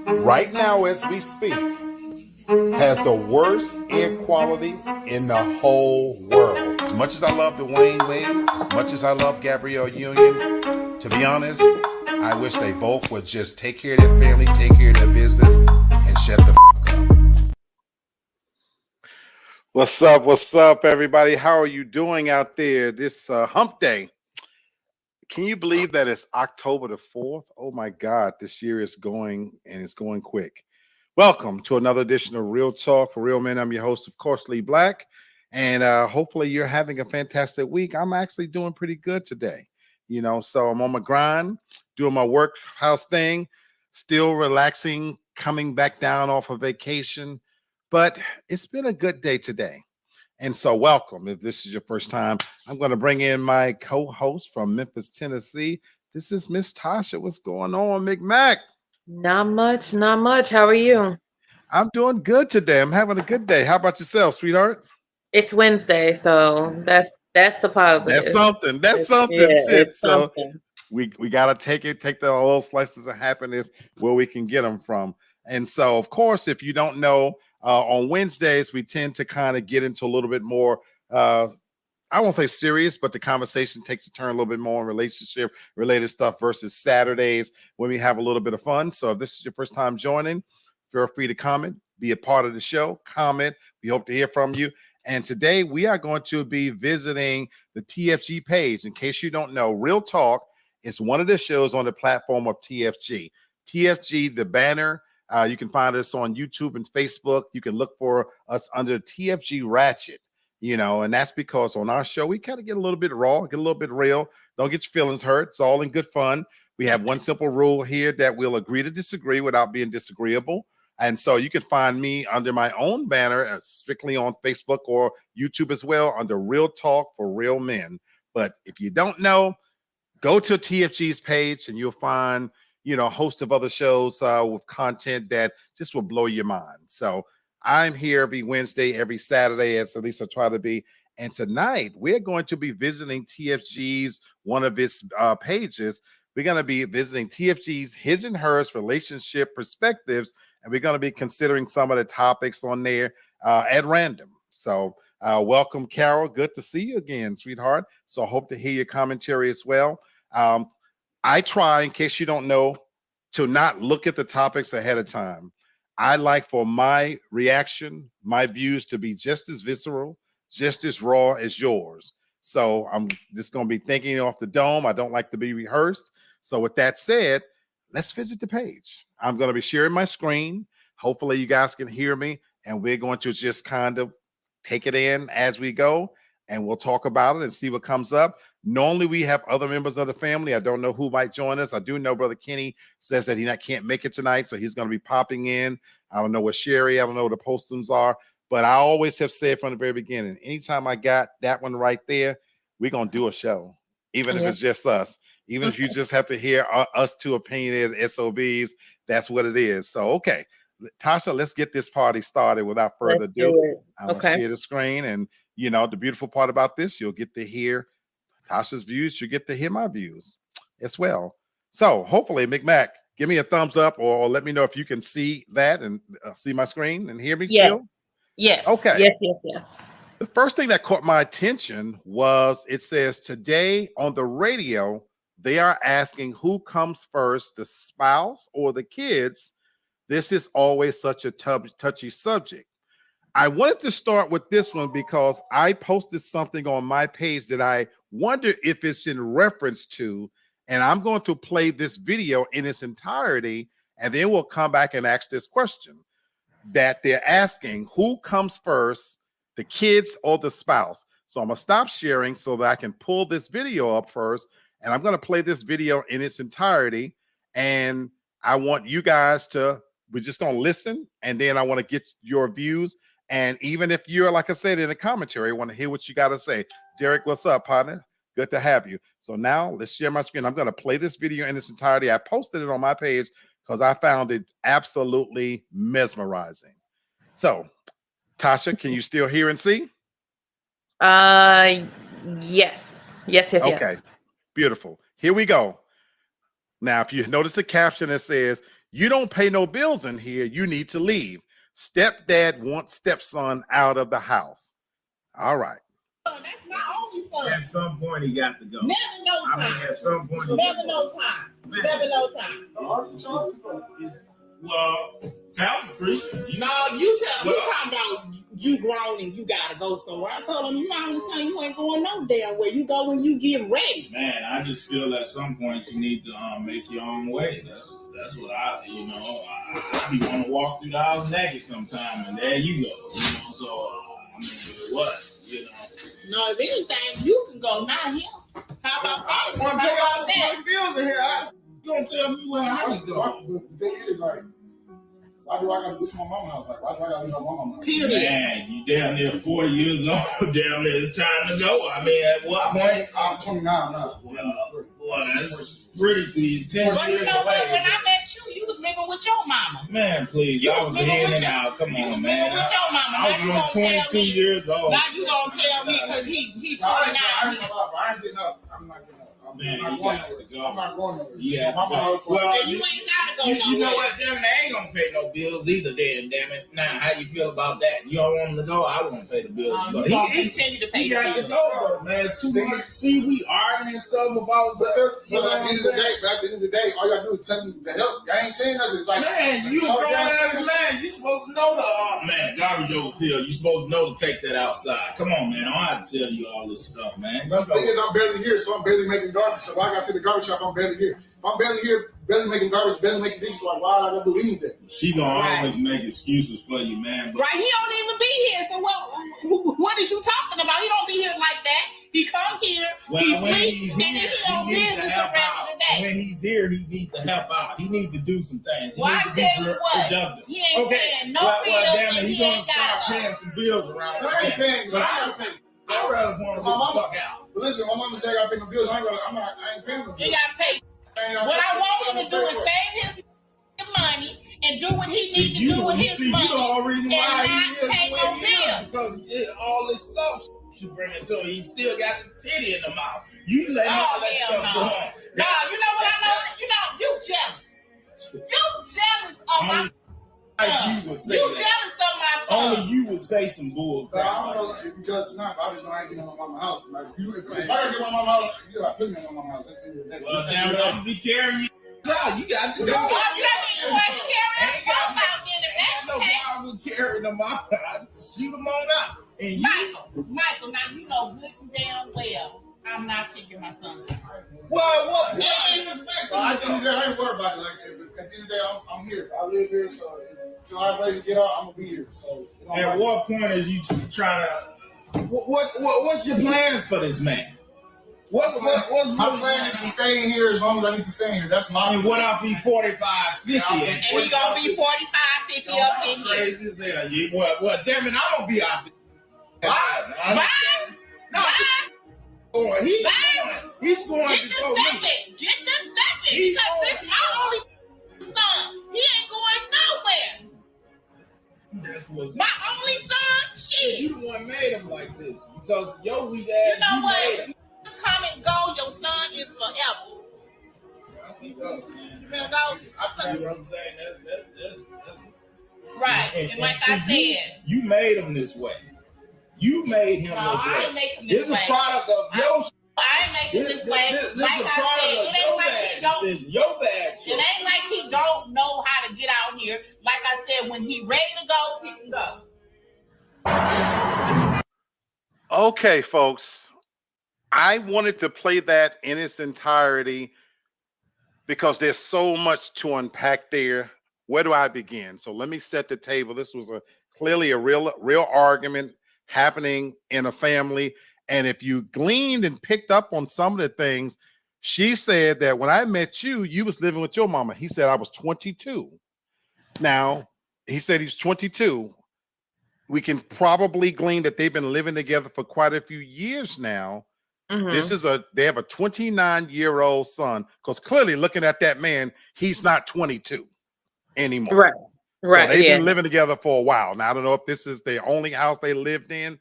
right now as we speak, has the worst air quality in the whole world. As much as I love Dwayne Wade, as much as I love Gabrielle Union, to be honest, I wish they both would just take care of their family, take care of their business, and shut the fuck up. What's up, everybody? How are you doing out there this hump day? Can you believe that it's October the 4th? Oh my God, this year is going and it's going quick. Welcome to another edition of Real Talk for Real Men. I'm your host, of course, Lee Black, and hopefully you're having a fantastic week. I'm actually doing pretty good today. So I'm on my grind, doing my workhouse thing, still relaxing, coming back down off of vacation, but it's been a good day today. And so welcome. If this is your first time, I'm going to bring in my co-host from Memphis, Tennessee. This is Miss Tasha. What's going on, McMac? Not much, not much. How are you? I'm doing good today. I'm having a good day. How about yourself, sweetheart? It's Wednesday, so that's the positive. That's something. That's something. Yeah, Shit. it's So something. we gotta take the little slices of happiness where we can get them from. And so, of course, if you don't know, on Wednesdays we tend to kind of get into a little bit more. I won't say serious, but the conversation takes a turn a little bit more on relationship related stuff versus Saturdays when we have a little bit of fun. So if this is your first time joining, feel free to comment, be a part of the show, comment. We hope to hear from you. And today we are going to be visiting the TFG page. In case you don't know, Real Talk is one of the shows on the platform of TFG. TFG, the banner, you can find us on YouTube and Facebook. You can look for us under TFG Ratchet. And that's because on our show, we kind of get a little bit raw, get a little bit real. Don't get your feelings hurt. It's all in good fun. We have one simple rule here that we'll agree to disagree without being disagreeable. And so you can find me under my own banner, strictly on Facebook or YouTube as well, under Real Talk for Real Men. But if you don't know, go to TFG's page and you'll find, a host of other shows with content that just will blow your mind. So I'm here every Wednesday, every Saturday, as at least I try to be. And tonight we're going to be visiting TFG's one of its pages. We're going to be visiting TFG's His and Hers Relationship Perspectives, and we're going to be considering some of the topics on there at random. So welcome, Carol. Good to see you again, sweetheart. So I hope to hear your commentary as well. I try, in case you don't know, to not look at the topics ahead of time. I like for my reaction, my views to be just as visceral, just as raw as yours. So I'm just going to be thinking off the dome. I don't like to be rehearsed. So with that said, let's visit the page. I'm going to be sharing my screen. Hopefully you guys can hear me, and we're going to just kind of take it in as we go, and we'll talk about it and see what comes up. Normally we have other members of the family. I don't know who might join us. I do know Brother Kenny says that he can't make it tonight, so he's going to be popping in. I don't know what Sherry, I don't know what the postums are, but I always have said from the very beginning, anytime I got that one right there, we're going to do a show, even if it's just us. Even if you just have to hear us two opinionated SOBs, that's what it is. So, okay, Tasha, let's get this party started without further ado. I'm going to share the screen, and, the beautiful part about this, you'll get to hear Tasha's views, you get to hear my views as well. So hopefully, McMac, give me a thumbs up or let me know if you can see that and see my screen and hear me still. Yes. Okay. Yes. The first thing that caught my attention was it says today on the radio, they are asking who comes first, the spouse or the kids. This is always such a touchy subject. I wanted to start with this one because I posted something on my page that I wonder if it's in reference to, and I'm going to play this video in its entirety, and then we'll come back and ask this question that they're asking, who comes first, the kids or the spouse? So I'm going to stop sharing so that I can pull this video up first, and I'm going to play this video in its entirety, and I want you guys we're just going to listen, and then I want to get your views. And even if you're, like I said, in the commentary, I want to hear what you got to say. Derek, what's up, partner? Good to have you. So now let's share my screen. I'm going to play this video in its entirety. I posted it on my page because I found it absolutely mesmerizing. So, Tasha, can you still hear and see? Yes. Okay, beautiful. Here we go. Now, if you notice the caption that says, You don't pay no bills in here. You need to leave. Stepdad wants stepson out of the house. All right. That's my only son. At some point, he got to go. Never no time. I mean, at some point, never no time. Never no time. Well, tell the truth. No, you talking about you grown and you gotta go somewhere. I told him you understand you ain't going no damn where. You go when you get ready. Man, I just feel at some point you need to make your own way. That's what I be want to walk through the house naked sometime, and there you go. So I mean, what No, if anything, you can go not him. How about that? I want to pay all the bills in here. You gonna tell me how to go? The thing is, like, why do I gotta do this my mama's house? Like, why do I gotta leave my mama? Period. Man, you damn near 40 years old. Damn near it's time to go. I mean, at what point? I'm 29 now. Well, that's pretty 10 But years you know what? away. When I met you was living with your mama. Man, please. I was in and out. Come on, man. With your mama. I was 22 years old. Now you gonna tell me because he 29. I ain't getting up. I'm not getting up. I'm not going nowhere. Yes. Mama house. Well, you ain't gotta go nowhere. You know what? Damn, they ain't gonna pay no bills either. Damn it. Now, how you feel about that? You don't want him to go? I won't pay the bills. You gonna continue to pay He the got to bills. go, man. It's too much. See, we arguing and stuff about stuff. But at the end of the day, all you gotta do is tell me to help. I ain't saying nothing. Like, Man, you grown ass man. You supposed to know man, garbage overfill. You supposed to know to take that outside. Come on, man. I don't have to tell you all this stuff, man. The thing is, I'm barely here, so I'm barely making garbage. So why I gotta take the garbage shop? I'm barely here. If I'm barely here, barely making garbage, barely making dishes, like, why I gotta do anything? She gonna always make excuses for you, man. But Right, he don't even be here. So what is you talking about? He don't be here like that. He come here, he sleep, and then he on business the rest of the day. When he's here, he needs to help out. He needs to do some things. He Well, needs I to tell be you what, productive. he ain't paying no bills, damn it, and he he gonna ain't start got paying some bills around. I ain't paying, but I gotta pay. I'd rather want to My mama- fuck out. But listen, my mama said I gotta pay no bills. I ain't paying no bills. He gotta pay. What I want him to do is save his money and do what he needs to do with his money. You the whole reason why and he not is pay the no way he is, bills. because all this stuff you bring it to him, he still got the titty in the mouth. You let all that stuff go on. No, you know what I know? You jealous. You jealous of my son. You would say You that. jealous of my son. Only you would say some bull But I crap. don't know if you just not, but I just know I ain't getting my mama's house. Like, if I gotta get my mama's house, you gotta put me in my mama's house. At the end of the day. Well, damn it, I'm gonna be carrying you. You got to go. Oh, you know you want to carry him out in the Ain't no back. problem carrying them out. I shoot them on out. And you, Michael, now you know good and damn well I'm not kicking my son. what? Yeah, I ain't respect. But at the end of the day, I ain't worried about it. Like, at the end of the day, I'm here. I live here, so until I'm ready to get out, I'm gonna be here. So, At what point is you trying to? What's your plans for this man? What's my plan is to stay in here as long as I need to stay in here. That's my. And what I'll be 45, 50, And he gonna be 45, 50 up in here. crazy as hell. What? Damn it, I'm gonna be out there. Bye. No, he's going Get to the go. stepping. Get the stepping. He's Because this is my only son. He ain't going nowhere. That's what's My only son, shit. you the one made him like this because yo weak ass. You know made what? him. Come and go. Your son is forever. I see what I'm saying. You better go. I see what I'm saying. That's Right. And like see, I said, you made him this way. You made him no, this I way. ain't making This this is way. a product of your. I ain't making this way. This Like is a I product said, of it ain't like he don't. your bad It choice. ain't like he don't know how to get out here. Like I said, when he ready to go, he can go. Okay, folks. I wanted to play that in its entirety because there's so much to unpack there. Where do I begin? So let me set the table. This was clearly a real argument happening in a family. And if you gleaned and picked up on some of the things, she said that when I met you, you was living with your mama. He said I was 22. Now, he said he's 22. We can probably glean that they've been living together for quite a few years now. Mhm. They have a 29-year-old son, because clearly looking at that man, he's not 22 anymore. Right. So Right. they've Yeah. been living together for a while. Now, I don't know if this is the only house they living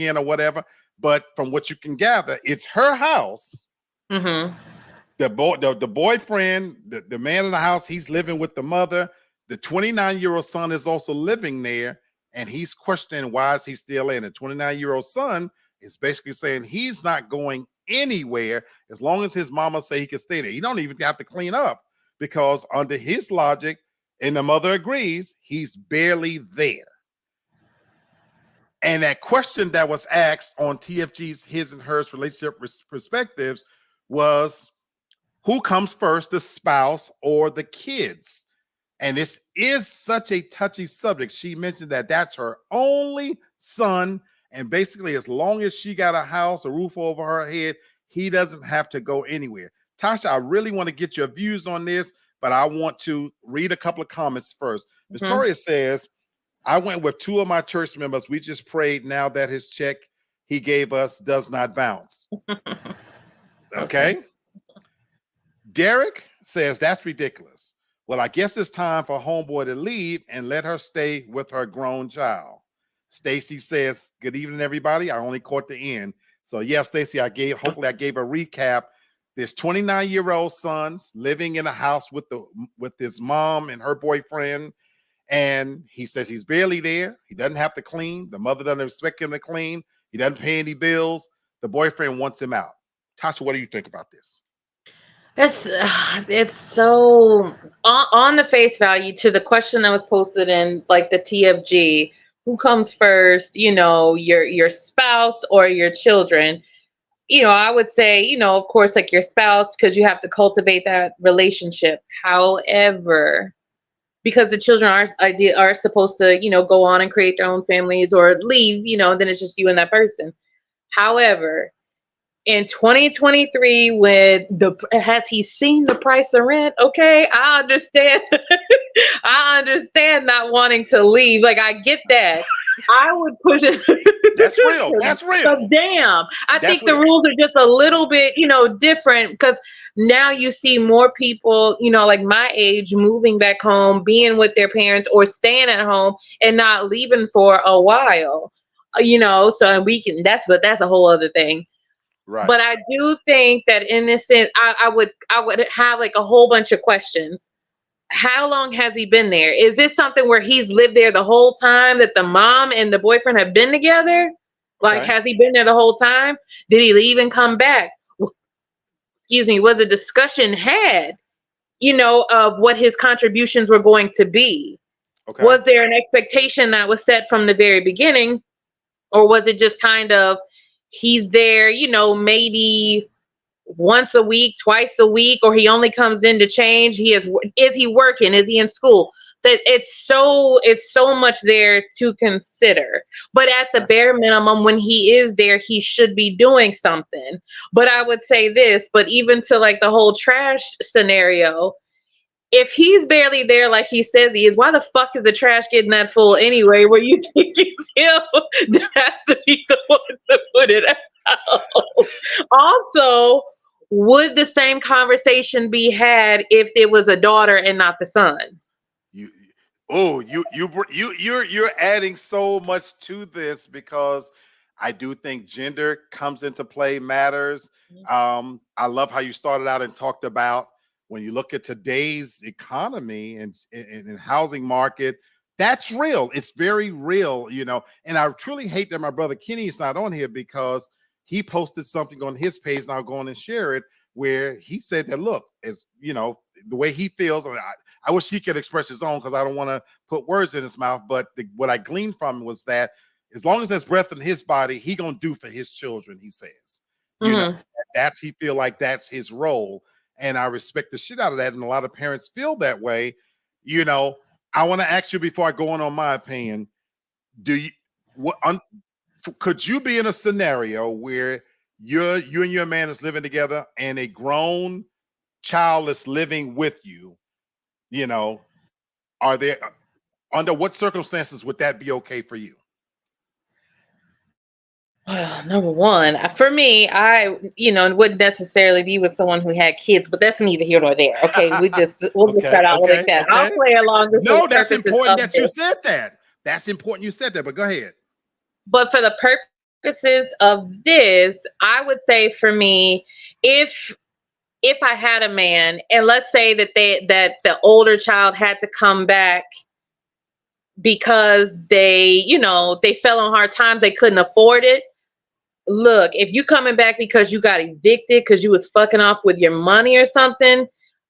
in or whatever, but from what you can gather, it's her house. Mhm. The boyfriend, the man in the house, he's living with the mother. The 29-year-old son is also living there, and he's questioning why is he still in. The 29-year-old son is basically saying he's not going anywhere as long as his mama say he can stay there. He don't even have to clean up because under his logic, and the mother agrees, he's barely there. And that question that was asked on TFG's His and Hers Relationship Perspectives was, who comes first, the spouse or the kids? And this is such a touchy subject. She mentioned that that's her only son. And basically, as long as she got a house, a roof over her head, he doesn't have to go anywhere. Tasha, I really want to get your views on this, but I want to read a couple of comments first. Victoria says, I went with 2 of my church members. We just prayed now that his check he gave us does not bounce. Okay. Derek says, that's ridiculous. Well, I guess it's time for homeboy to leave and let her stay with her grown child. Stacy says, good evening, everybody. I only caught the end. So yeah, Stacy, hopefully I gave a recap. There's 29-year-old sons living in a house with his mom and her boyfriend. And he says he's barely there. He doesn't have to clean. The mother doesn't expect him to clean. He doesn't pay any bills. The boyfriend wants him out. Tasha, what do you think about this? It's so on the face value to the question that was posted in like the TFG, who comes first, your spouse or your children? I would say, of course, like your spouse, because you have to cultivate that relationship. However, because the children are supposed to, go on and create their own families or leave, then it's just you and that person. However, in 2023, has he seen the price of rent? Okay, I understand. I understand not wanting to leave. Like, I get that. I would push it. That's real. That's real. So damn. I think the rules are just a little bit, different, because now you see more people, like my age, moving back home, being with their parents or staying at home and not leaving for a while. So that's a whole other thing. Right. But I do think that in this sense, I would have like a whole bunch of questions. How long has he been there? Is this something where he's lived there the whole time that the mom and the boyfriend have been together? Like, has he been there the whole time? Did he leave and come back? Excuse me. Was a discussion had, of what his contributions were going to be? Okay. Was there an expectation that was set from the very beginning? Or was it just kind of, he's there, maybe once a week, twice a week, or he only comes in to change? Is he working? Is he in school? That it's so much there to consider. But at the bare minimum, when he is there, he should be doing something. But I would say this, but even to like the whole trash scenario, if he's barely there like he says he is, why the fuck is the trash getting that full anyway? Where you think it's him that has to be the one to put it out? Also, would the same conversation be had if it was a daughter and not the son? You're adding so much to this, because I do think gender comes into play, matters. I love how you started out and talked about, when you look at today's economy and housing market, that's real. It's very real, and I truly hate that my brother Kenny is not on here, because he posted something on his page, and I'll go on and share it, where he said that, look, it's, the way he feels. I wish he could express his own, because I don't want to put words in his mouth. But what I gleaned from was that as long as there's breath in his body, he going to do for his children, he says. He feel like that's his role. And I respect the shit out of that. And a lot of parents feel that way. I want to ask you, before I go on my opinion, could you be in a scenario where you and your man is living together and a grown child is living with you? Under what circumstances would that be okay for you? Well, number one, for me, I wouldn't necessarily be with someone who had kids, but that's neither here nor there. Okay, we'll just start out like that. Okay. I'll play along. No, that's important that you said that. That's important you said that. But go ahead. But for the purposes of this, I would say for me, if if I had a man, and let's say that the older child had to come back because they fell on hard times, they couldn't afford it. Look, if you coming back because you got evicted because you was fucking off with your money or something,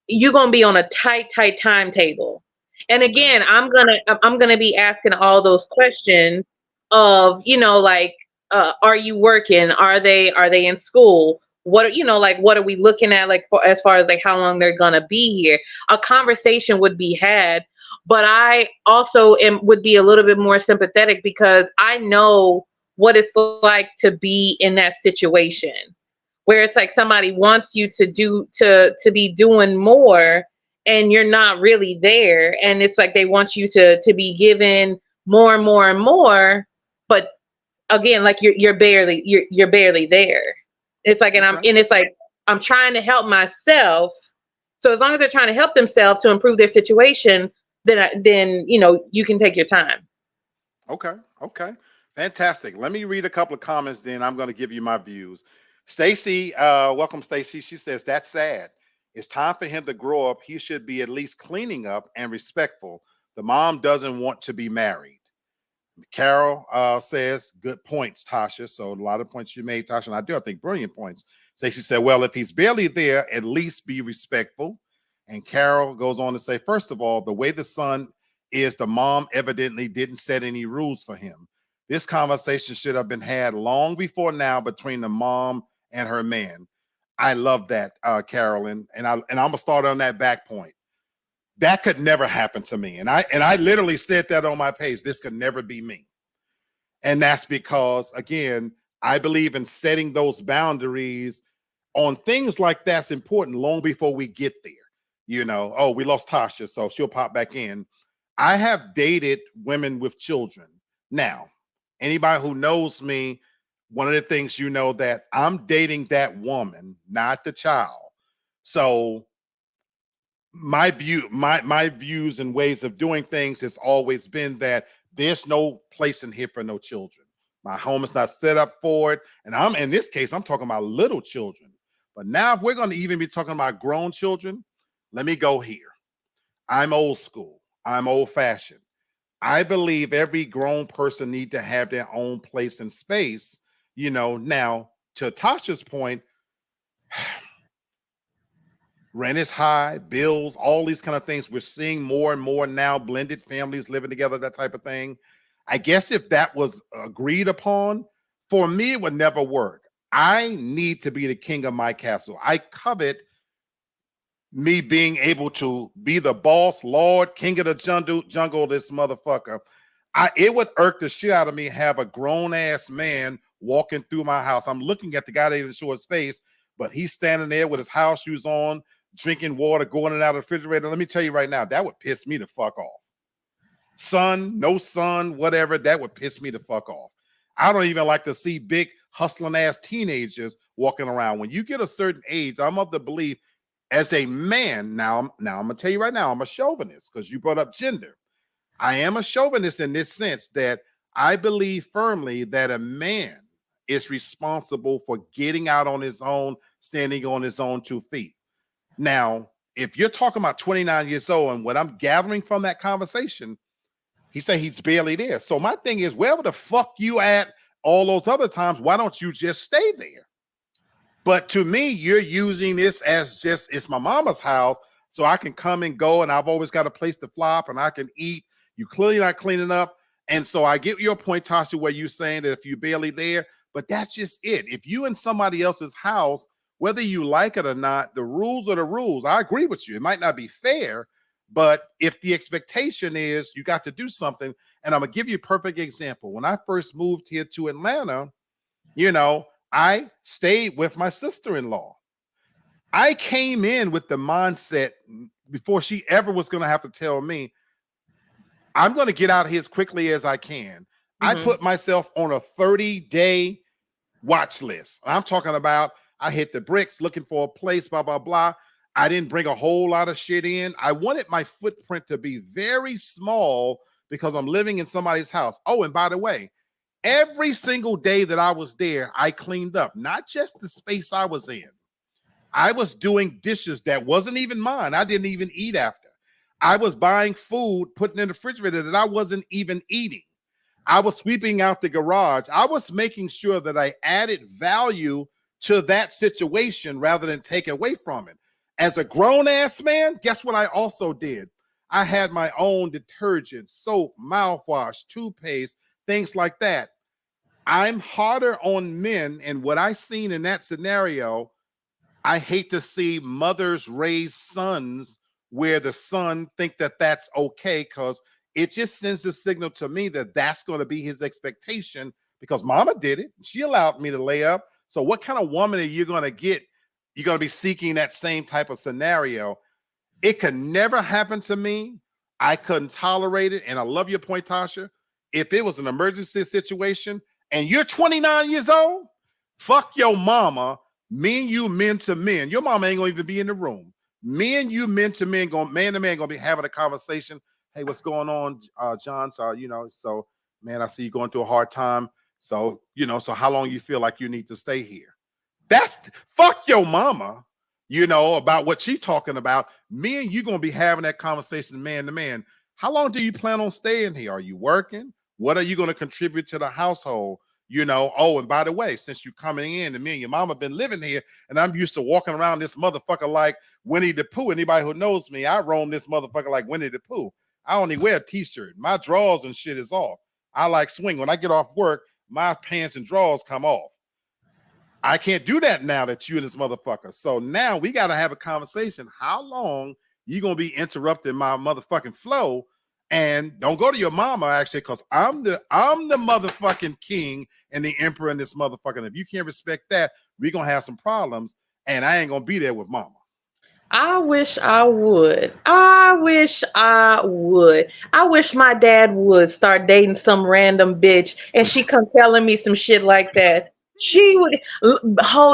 you're gonna be on a tight timetable. And again, I'm gonna be asking all those questions of, like, are you working? Are they in school? What are, like, what are we looking at, like, for as far as like how long they're gonna be here? A conversation would be had, but I also would be a little bit more sympathetic because I know what it's like to be in that situation where it's like somebody wants you to be doing more and you're not really there, and it's like they want you to be given more and more and more, but again, like you're barely there. It's like, it's like I'm trying to help myself. So as long as they're trying to help themselves to improve their situation, then you can take your time. Okay. Fantastic. Let me read a couple of comments, then I'm going to give you my views. Stacy, welcome, Stacy. She says, that's sad. It's time for him to grow up. He should be at least cleaning up and respectful. The mom doesn't want to be married. Carol says, good points, Tasha. So a lot of points you made, Tasha, and I think brilliant points. Stacy said, well, if he's barely there, at least be respectful. And Carol goes on to say, first of all, the way the son is, the mom evidently didn't set any rules for him. This conversation should have been had long before now between the mom and her man. I love that, Carolyn. And I'm gonna start on that back point. That could never happen to me. And I literally said that on my page. This could never be me. And that's because, again, I believe in setting those boundaries on things like that's important long before we get there. Oh, we lost Tasha, so she'll pop back in. I have dated women with children. Now, anybody who knows me, one of the things that I'm dating that woman, not the child. So my views and ways of doing things has always been that there's no place in here for no children. My home is not set up for it. And in this case, I'm talking about little children. But now if we're going to even be talking about grown children, let me go here. I'm old school. I'm old fashioned. I believe every grown person need to have their own place and space. Now to Tasha's point, rent is high, bills, all these kind of things. We're seeing more and more now, blended families living together, that type of thing. I guess if that was agreed upon, for me, it would never work. I need to be the king of my castle. I covet me being able to be the boss, Lord, king of the jungle, this motherfucker. It would irk the shit out of me have a grown-ass man walking through my house. I'm looking at the guy that didn't show his face, but he's standing there with his house shoes on, drinking water, going in and out of the refrigerator. Let me tell you right now, that would piss me the fuck off. Son, no son, whatever, that would piss me the fuck off. I don't even like to see big hustling ass teenagers walking around. When you get a certain age, I'm of the belief as a man, now I'm gonna tell you right now, I'm a chauvinist because you brought up gender. I am a chauvinist in this sense that I believe firmly that a man is responsible for getting out on his own, standing on his own 2 feet. Now, if you're talking about 29 years old, and what I'm gathering from that conversation, he said he's barely there. So my thing is, wherever the fuck you at all those other times, why don't you just stay there? But to me, you're using this as just, it's my mama's house, so I can come and go, and I've always got a place to flop, and I can eat. You clearly not cleaning up. And so I get your point, Tasha, where you're saying that if you're barely there, but that's just it. If you in somebody else's house, whether you like it or not, the rules are the rules. I agree with you. It might not be fair, but if the expectation is you got to do something, and I'm going to give you a perfect example. When I first moved here to Atlanta, I stayed with my sister-in-law. I came in with the mindset before she ever was going to have to tell me, I'm going to get out of here as quickly as I can. Mm-hmm. I put myself on a 30-day watch list. I'm talking about I hit the bricks looking for a place, blah, blah, blah. I didn't bring a whole lot of shit in. I wanted my footprint to be very small because I'm living in somebody's house. Oh, and by the way, every single day that I was there, I cleaned up, not just the space I was in, I was doing dishes that wasn't even mine. I didn't even eat after. I was buying food, putting in the refrigerator that I wasn't even eating. I was sweeping out the garage. I was making sure that I added value to that situation rather than take away from it. As a grown-ass man, guess what I also did? I had my own detergent, soap, mouthwash, toothpaste, things like that. I'm harder on men, and what I seen in that scenario, I hate to see mothers raise sons where the son think that that's okay, because it just sends a signal to me that that's going to be his expectation, because mama did it. She allowed me to lay up. So what kind of woman are you going to get? You're going to be seeking that same type of scenario. It could never happen to me. I couldn't tolerate it. And I love your point, Tasha. If it was an emergency situation and you're 29 years old, fuck your mama. Me and you, men to men. Your mama ain't gonna even be in the room. Me and you, men to men, man to man, gonna be having a conversation. Hey, what's going on, John? So, so man, I see you going through a hard time. So, so how long you feel like you need to stay here? That's fuck your mama, about what she's talking about. Me and you gonna be having that conversation man to man. How long do you plan on staying here? Are you working? What are you going to contribute to the household? Oh, and by the way, since you coming in and me and your mama been living here, and I'm used to walking around this motherfucker like Winnie the Pooh. Anybody who knows me, I roam this motherfucker like Winnie the Pooh. I only wear a t-shirt. My drawers and shit is off. I like swing. When I get off work, my pants and drawers come off. I can't do that now that you and this motherfucker. So now we got to have a conversation. How long you going to be interrupting my motherfucking flow? And don't go to your mama, actually, because I'm the motherfucking king and the emperor in this motherfucker. And if you can't respect that, we're going to have some problems. And I ain't going to be there with mama. I wish I would. I wish my dad would start dating some random bitch and she come telling me some shit like that. She would,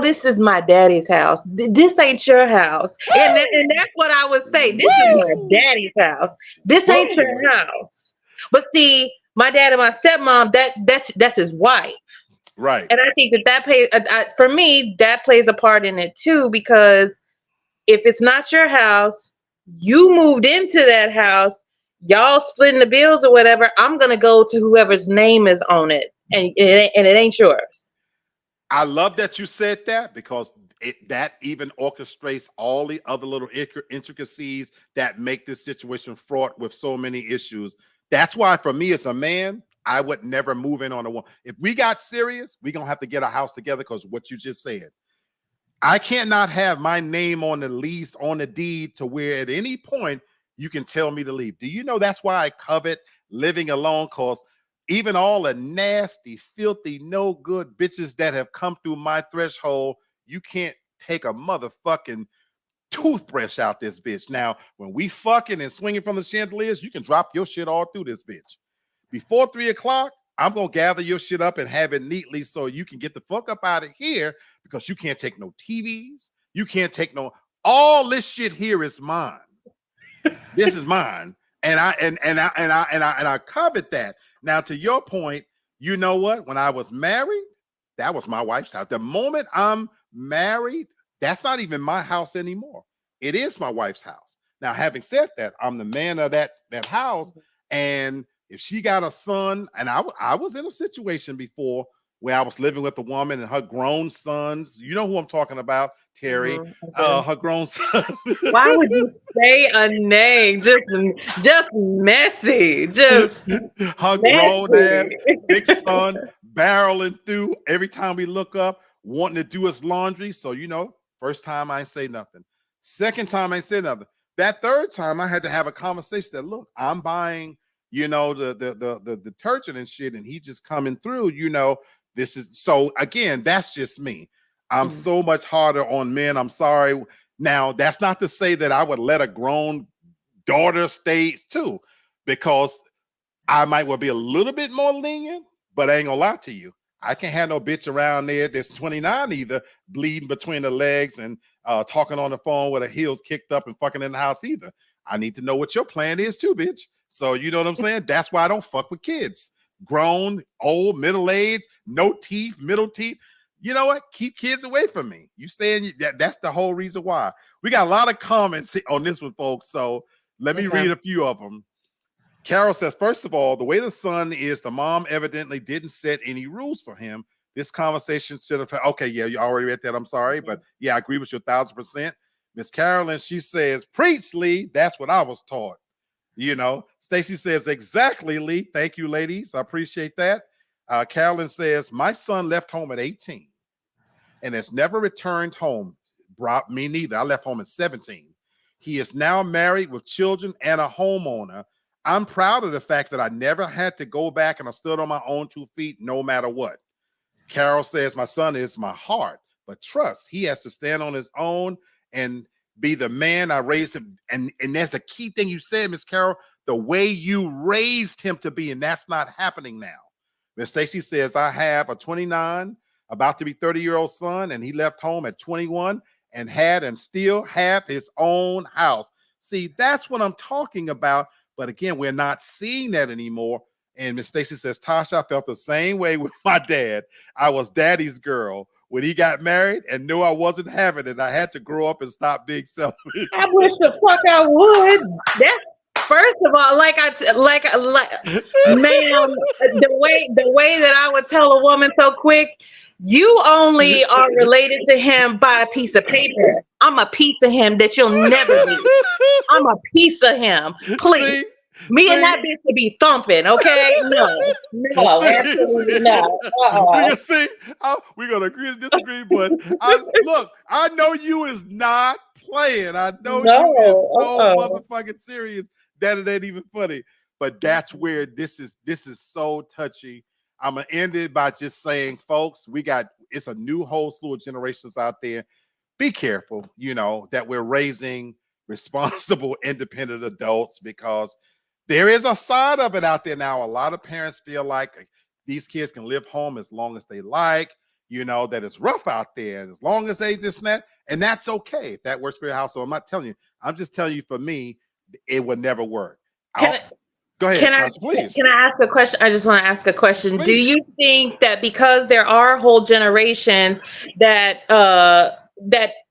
this is my daddy's house. This ain't your house. And that's what I would say. This is my daddy's house. This ain't your house. But see, my dad and my stepmom, that's his wife. Right. And I think that plays, for me, that plays a part in it too, because if it's not your house, you moved into that house, y'all splitting the bills or whatever, I'm going to go to whoever's name is on it, and it ain't yours. I love that you said that, because that even orchestrates all the other little intricacies that make this situation fraught with so many issues. That's why for me as a man, I would never move in on a woman. If we got serious, we're going to have to get a house together, because what you just said. I cannot have my name on the lease, on the deed, to where at any point you can tell me to leave. Do you know that's why I covet living alone? Because even all the nasty, filthy, no good bitches that have come through my threshold, you can't take a motherfucking toothbrush out this bitch. Now, when we fucking and swinging from the chandeliers, you can drop your shit all through this bitch. Before 3 o'clock, I'm going to gather your shit up and have it neatly so you can get the fuck up out of here, because you can't take no TVs. You can't take all this shit here is mine. This is mine. And I covet that. Now, to your point, you know what? When I was married, that was my wife's house. The moment I'm married, that's not even my house anymore. It is my wife's house. Now, having said that, I'm the man of that house. And if she got a son, and I was in a situation before where I was living with a woman and her grown sons. You know who I'm talking about, Terry. Her grown son. Why would you say a name? Just messy. Just her grown ass big son barreling through every time we look up, wanting to do his laundry. So, first time I ain't say nothing. Second time I ain't say nothing. That third time I had to have a conversation that, look, I'm buying the detergent and shit, and he just coming through, this is, so again, that's just me. I'm so much harder on men. I'm sorry. Now, that's not to say that I would let a grown daughter stay too, because I might well be a little bit more lenient, but I ain't gonna lie to you. I can't have no bitch around there that's 29 either, bleeding between the legs and talking on the phone with her heels kicked up and fucking in the house either. I need to know what your plan is too, bitch. So you know what I'm saying? That's why I don't fuck with kids. Grown, old, middle-aged, no teeth, middle teeth. you know what? Keep kids away from me. You saying that's the whole reason why. We got a lot of comments on this one, folks. So let me read a few of them. Carol says, first of all, the way the son is, the mom evidently didn't set any rules for him. This conversation should have, okay, yeah, you already read that. I'm sorry. But yeah, I agree with you 1,000%. Miss Carolyn, she says, preach, Lee. That's what I was taught. You know, Stacy says, exactly, Lee. Thank you, ladies. I appreciate that. Carolyn says, my son left home at 18 and has never returned home. Me neither. I left home at 17. He is now married with children and a homeowner. I'm proud of the fact that I never had to go back and I stood on my own 2 feet no matter what. Carol says, my son is my heart, but trust, he has to stand on his own and be the man I raised him. And that's a key thing you said, Miss Carol, the way you raised him to be, and that's not happening now. Miss Stacey says, I have a 29, about to be 30-year-old son, and he left home at 21 and had and still have his own house. See, that's what I'm talking about. But again, we're not seeing that anymore. And Miss Stacy says, Tasha, I felt the same way with my dad. I was daddy's girl. When he got married and knew I wasn't having it, I had to grow up and stop being selfish. I wish the fuck I would. That's first of all, ma'am, the way that I would tell a woman so quick, you only are related to him by a piece of paper. I'm a piece of him that you'll never be. I'm a piece of him. Please. Me and that bitch to be thumping, okay? No, absolutely not. We're gonna agree to disagree, but I know you is not playing. I know you is so motherfucking serious that it ain't even funny. But that's where this is so touchy. I'm gonna end it by just saying, folks, it's a new whole slew of generations out there. Be careful, that we're raising responsible, independent adults, because there is a side of it out there now. A lot of parents feel like these kids can live home as long as they like, that it's rough out there. As long as they this and that, and that's okay if that works for your household. I'm not telling you. I'm just telling you, for me, it would never work. Go ahead, please. Can I ask a question? I just want to ask a question. Please. Do you think that because there are whole generations that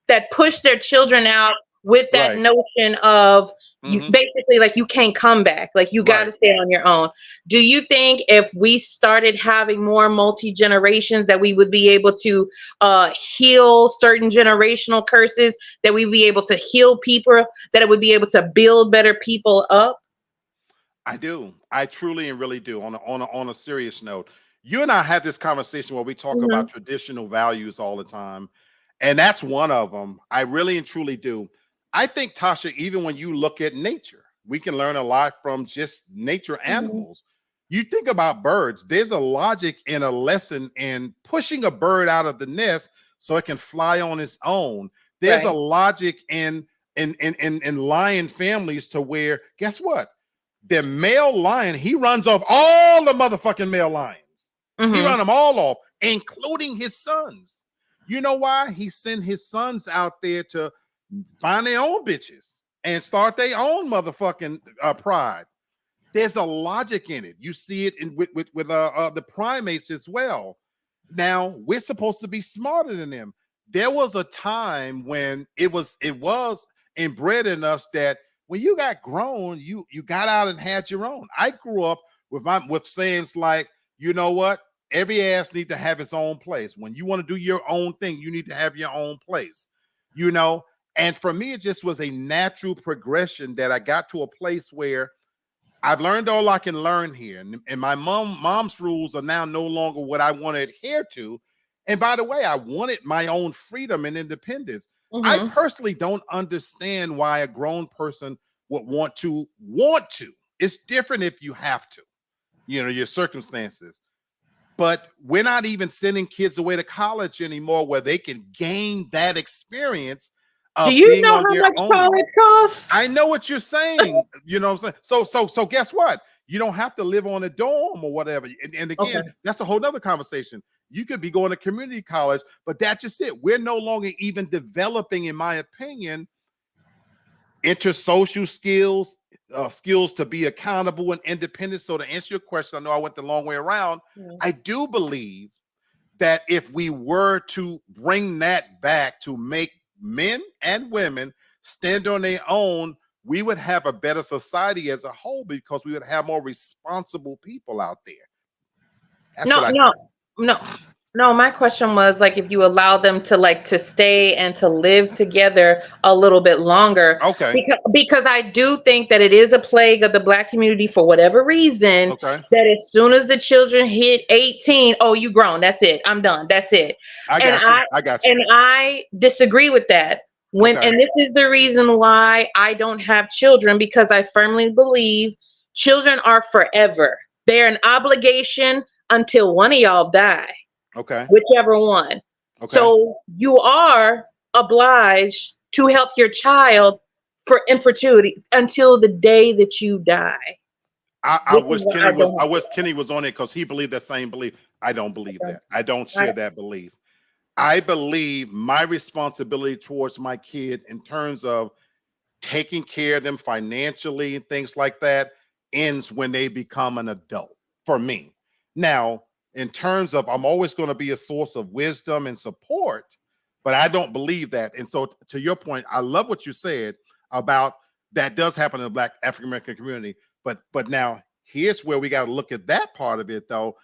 that push their children out with that notion of basically like you can't come back, like you got to stay on your own? Do you think if we started having more multi-generations that we would be able to heal certain generational curses, that we'd be able to heal people, that it would be able to build better people up? I do. I truly and really do. On a serious note, you and I had this conversation where we talk about traditional values all the time, and that's one of them. I really and truly do. I think, Tasha, even when you look at nature, we can learn a lot from just nature animals. You think about birds, there's a logic and a lesson in pushing a bird out of the nest so it can fly on its own. There's a logic in lion families to where, guess what? The male lion, he runs off all the motherfucking male lions. He run them all off, including his sons. You know why? He sent his sons out there to find their own bitches and start their own motherfucking pride. There's a logic in it. You see it with the primates as well. Now we're supposed to be smarter than them. There was a time when it was inbred in us that when you got grown, you got out and had your own. I grew up with sayings like, you know what? Every ass need to have its own place. When you want to do your own thing, you need to have your own place. And for me, it just was a natural progression that I got to a place where I've learned all I can learn here. And my mom's rules are now no longer what I want to adhere to. And by the way, I wanted my own freedom and independence. I personally don't understand why a grown person would want to. It's different if you have to, your circumstances. But we're not even sending kids away to college anymore where they can gain that experience. Do you know how much college costs? I know what you're saying. You know what I'm saying? So guess what? You don't have to live on a dorm or whatever. And again, that's a whole nother conversation. You could be going to community college, but that's just it. We're no longer even developing, in my opinion, intersocial skills, skills to be accountable and independent. So to answer your question, I know I went the long way around. I do believe that if we were to bring that back to make men and women stand on their own, we would have a better society as a whole because we would have more responsible people out there. That's No, what I no, think. no, no. My question was like, if you allow them to like to stay and to live together a little bit longer, Okay. because I do think that it is a plague of the Black community for whatever reason. Okay. That as soon as the children hit 18, oh, you grown. That's it. I'm done. That's it. I And got you. I got you. and I disagree with that. Okay. And this is the reason why I don't have children, because I firmly believe children are forever. They're an obligation until one of y'all die, Okay. whichever one. Okay. So you are obliged to help your child in perpetuity until the day that you die. I wish Kenny was on it because he believed that same belief. I don't believe that. I don't share that belief. I believe my responsibility towards my kid in terms of taking care of them financially and things like that ends when they become an adult for me. Now, in terms of I'm always going to be a source of wisdom and support, but I don't believe that. And so to your point, I love what you said about that does happen in the Black African American community. But now here's where we got to look at that part of it, though.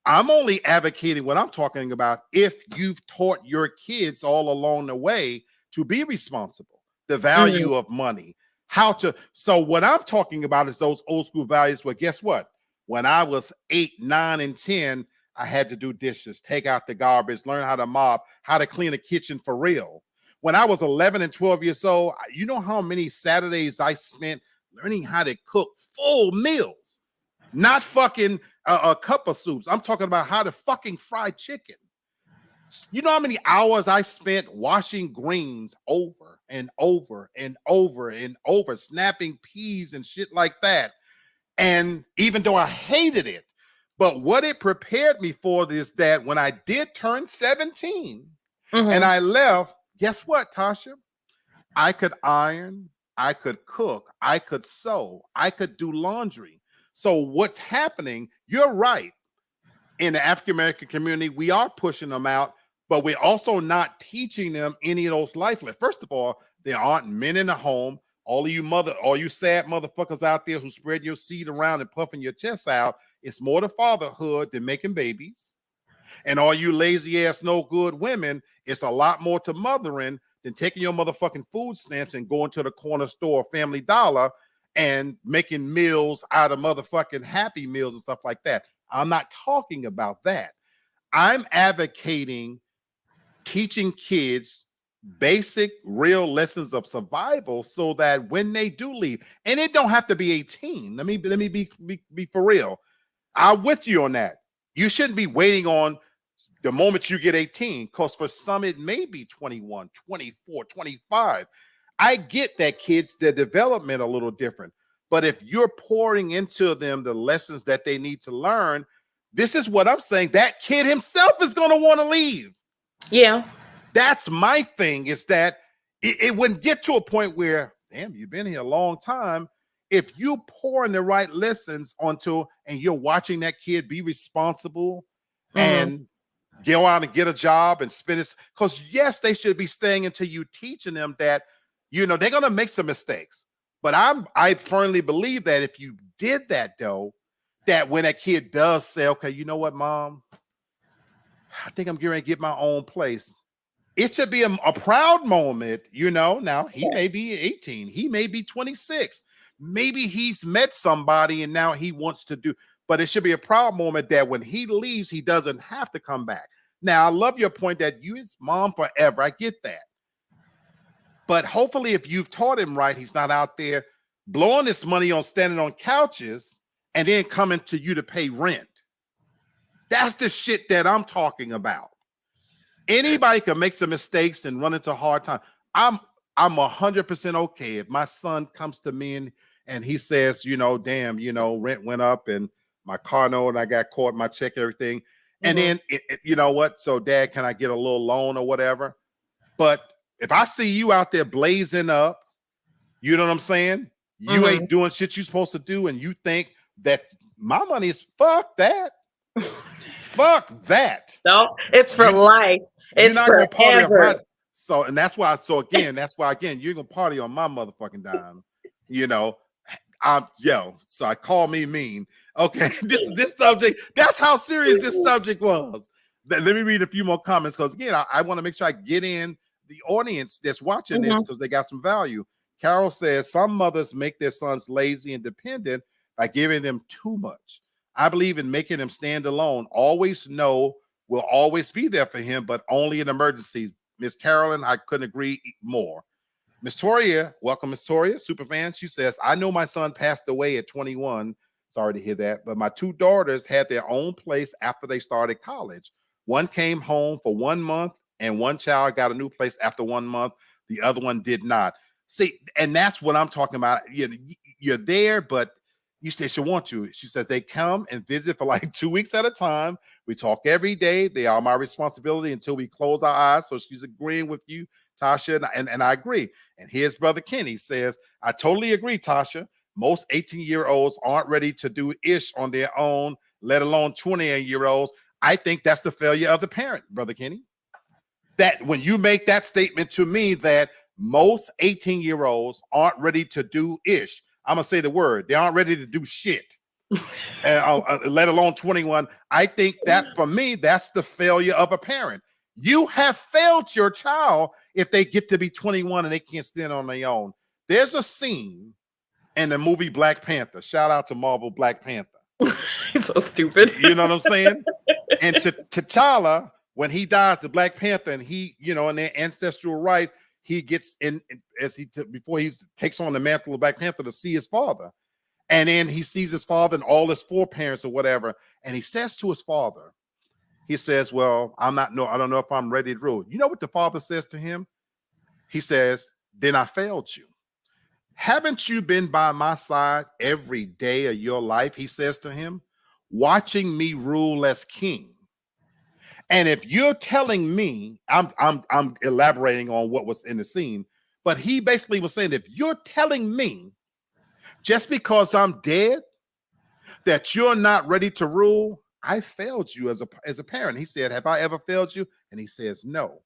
I'm only advocating what I'm talking about if you've taught your kids all along the way to be responsible, the value of money, how to. So what I'm talking about is those old school values where guess what? When I was 8, 9, and 10, I had to do dishes, take out the garbage, learn how to mop, how to clean a kitchen for real. When I was 11 and 12 years old, you know how many Saturdays I spent learning how to cook full meals, not fucking a cup of soups. I'm talking about how to fucking fry chicken. You know how many hours I spent washing greens over and over and over and over, snapping peas and shit like that. And even though I hated it, but what it prepared me for is that when I did turn 17 and I left, guess what, Tasha? I could iron, I could cook, I could sew, I could do laundry. So what's happening, you're right. In the African American community, we are pushing them out, but we're also not teaching them any of those life lessons. First of all, there aren't men in the home. All you sad motherfuckers out there who spread your seed around and puffing your chest out, it's more to fatherhood than making babies. And all you lazy ass no good women, it's a lot more to mothering than taking your motherfucking food stamps and going to the corner store, Family Dollar, and making meals out of motherfucking Happy Meals and stuff like that. I'm not talking about that. I'm advocating teaching kids basic, real lessons of survival so that when they do leave, and it don't have to be 18. Let me be for real. I'm with you on that. You shouldn't be waiting on the moment you get 18, because for some it may be 21, 24, 25. I get that kids, their development a little different, but if you're pouring into them the lessons that they need to learn, this is what I'm saying, that kid himself is going to want to leave. Yeah. That's my thing, is that it wouldn't get to a point where, damn, you've been here a long time. If you pour in the right lessons onto, and you're watching that kid be responsible and go out and get a job and spend it, because yes, they should be staying until you teaching them that, you know, they're going to make some mistakes. But I firmly believe that if you did that, though, that when that kid does say, okay, you know what, mom, I think I'm going to get my own place, it should be a proud moment, you know. Now, he may be 18, he may be 26, maybe he's met somebody and now he wants to do, but it should be a proud moment that when he leaves, he doesn't have to come back. Now, I love your point that you his mom forever. I get that. But hopefully, if you've taught him right, he's not out there blowing this money on standing on couches and then coming to you to pay rent. That's the shit that I'm talking about. Anybody can make some mistakes and run into a hard time. I'm 100% okay if my son comes to me and he says, you know, damn, you know, rent went up and my car note and I got caught, my check, everything. And then, you know what? So, Dad, can I get a little loan or whatever? But if I see you out there blazing up, you know what I'm saying? You ain't doing shit you're supposed to do, and you think that my money is, fuck that. Fuck that. No, it's for life. You're It's not gonna party on forever. my and that's why. So that's why you're gonna party on my motherfucking dime. You know, so I call me mean. Okay, this subject, that's how serious this subject was. Let me read a few more comments because again, I want to make sure I get in the audience that's watching this because they got some value. Carol says some mothers make their sons lazy and dependent by giving them too much. I believe in making them stand alone. Always know will always be there for him, but only in emergencies. Miss Carolyn, I couldn't agree more. Miss Toria, welcome, Miss Toria, super fan. She says, I know my son passed away at 21. Sorry to hear that. But my two daughters had their own place after they started college. One came home for 1 month, and one child got a new place after 1 month. The other one did not. See, and that's what I'm talking about. You're there, but you say she wants you. She says they come and visit for like 2 weeks at a time. We talk every day. They are my responsibility until we close our eyes. So she's agreeing with you, Tasha, and I agree. And here's Brother Kenny says, I totally agree, Tasha. Most 18-year-olds aren't ready to do ish on their own, let alone 20-year-olds. I think that's the failure of the parent, Brother Kenny. That when you make that statement to me that most 18-year-olds aren't ready to do ish, I'm going to say the word. They aren't ready to do shit, let alone 21. I think that for me, that's the failure of a parent. You have failed your child if they get to be 21 and they can't stand on their own. There's a scene in the movie Black Panther. Shout out to Marvel Black Panther. It's so stupid. You know what I'm saying? And T'Challa, when he dies, the Black Panther, and he, in their ancestral right, he gets in before he takes on the mantle of Black Panther to see his father. And then he sees his father and all his foreparents or whatever. And he says to his father, he says, well, I don't know if I'm ready to rule. You know what the father says to him? He says, then I failed you. Haven't you been by my side every day of your life? He says to him, watching me rule as king. And if you're telling me, I'm elaborating on what was in the scene, but he basically was saying, if you're telling me just because I'm dead that you're not ready to rule, I failed you as a parent. He said, have I ever failed you? And he says, no.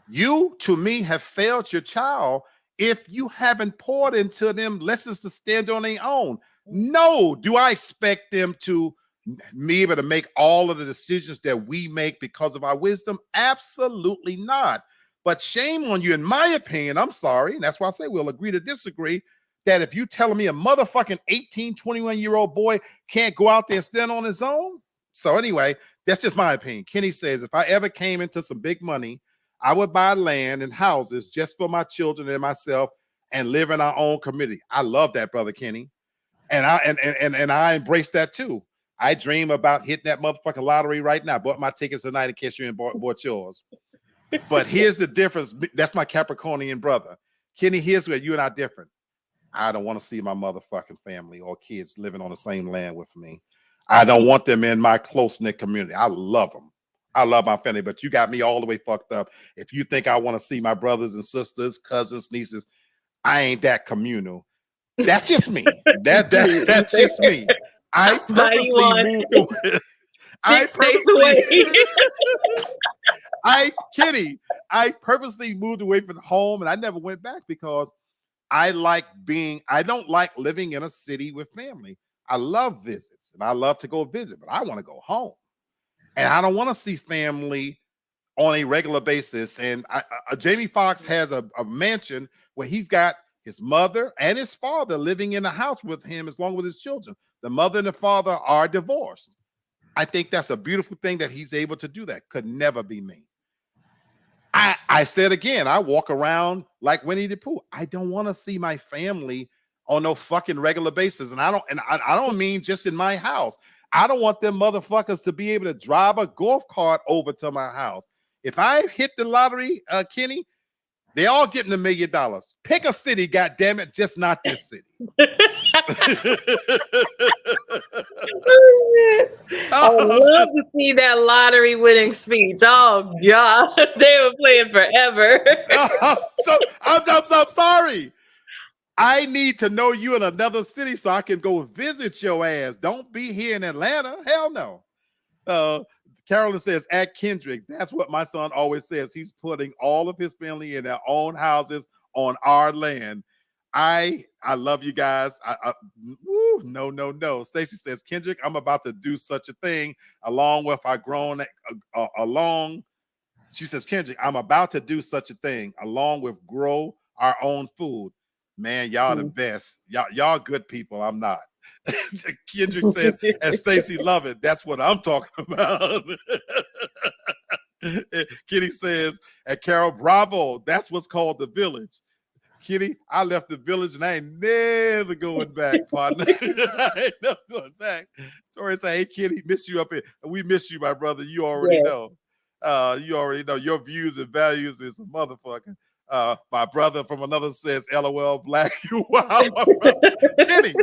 You, to me, have failed your child if you haven't poured into them lessons to stand on their own. No, do I expect them to be able to make all of the decisions that we make because of our wisdom? Absolutely not. But shame on you, in my opinion. I'm sorry. And that's why I say we'll agree to disagree. That if you telling me a motherfucking 18, 21-year-old boy can't go out there and stand on his own. So anyway, that's just my opinion. Kenny says, if I ever came into some big money, I would buy land and houses just for my children and myself and live in our own community. I love that, Brother Kenny. And I embrace that too. I dream about hitting that motherfucking lottery right now. Bought my tickets tonight in case you bought yours. But here's the difference. That's my Capricornian brother. Kenny, here's where you and I are different. I don't want to see my motherfucking family or kids living on the same land with me. I don't want them in my close-knit community. I love them. I love my family, but you got me all the way fucked up. If you think I want to see my brothers and sisters, cousins, nieces, I ain't that communal. That's just me. That's just me. I purposely moved away. I purposely moved away from home, and I never went back because I don't like living in a city with family. I love visits, and I love to go visit, but I want to go home. And I don't want to see family on a regular basis. And Jamie Foxx has a mansion where he's got his mother and his father living in the house with him as long with his children. The mother and the father are divorced. I think that's a beautiful thing that he's able to do that. Could never be me. I said again, I walk around like Winnie the Pooh. I don't want to see my family on no fucking regular basis. And I don't mean just in my house. I don't want them motherfuckers to be able to drive a golf cart over to my house. If I hit the lottery, Kenny, they all getting $1 million. Pick a city, goddammit, just not this city. I would love to see that lottery winning speech. Oh God, they were playing forever. I'm sorry. I need to know you in another city so I can go visit your ass. Don't be here in Atlanta. Hell no. Carolyn says, at Kendrick, that's what my son always says. He's putting all of his family in their own houses on our land. I love you guys. No. Stacy says, Kendrick, I'm about to do such a thing along with our grown along. She says, Kendrick, I'm about to do such a thing along with grow our own food. Man, y'all the best. Y'all good people. I'm not. Kendrick says, and Stacy love it. That's what I'm talking about. Kitty says, and Carol, bravo. That's what's called the village. Kitty, I left the village and I ain't never going back, partner. I ain't never going back. Tori say, hey, Kitty, miss you up here. We miss you, my brother. You already know. You already know your views and values is a motherfucker. My brother from another says, LOL, black. Wow, my brother. Kitty,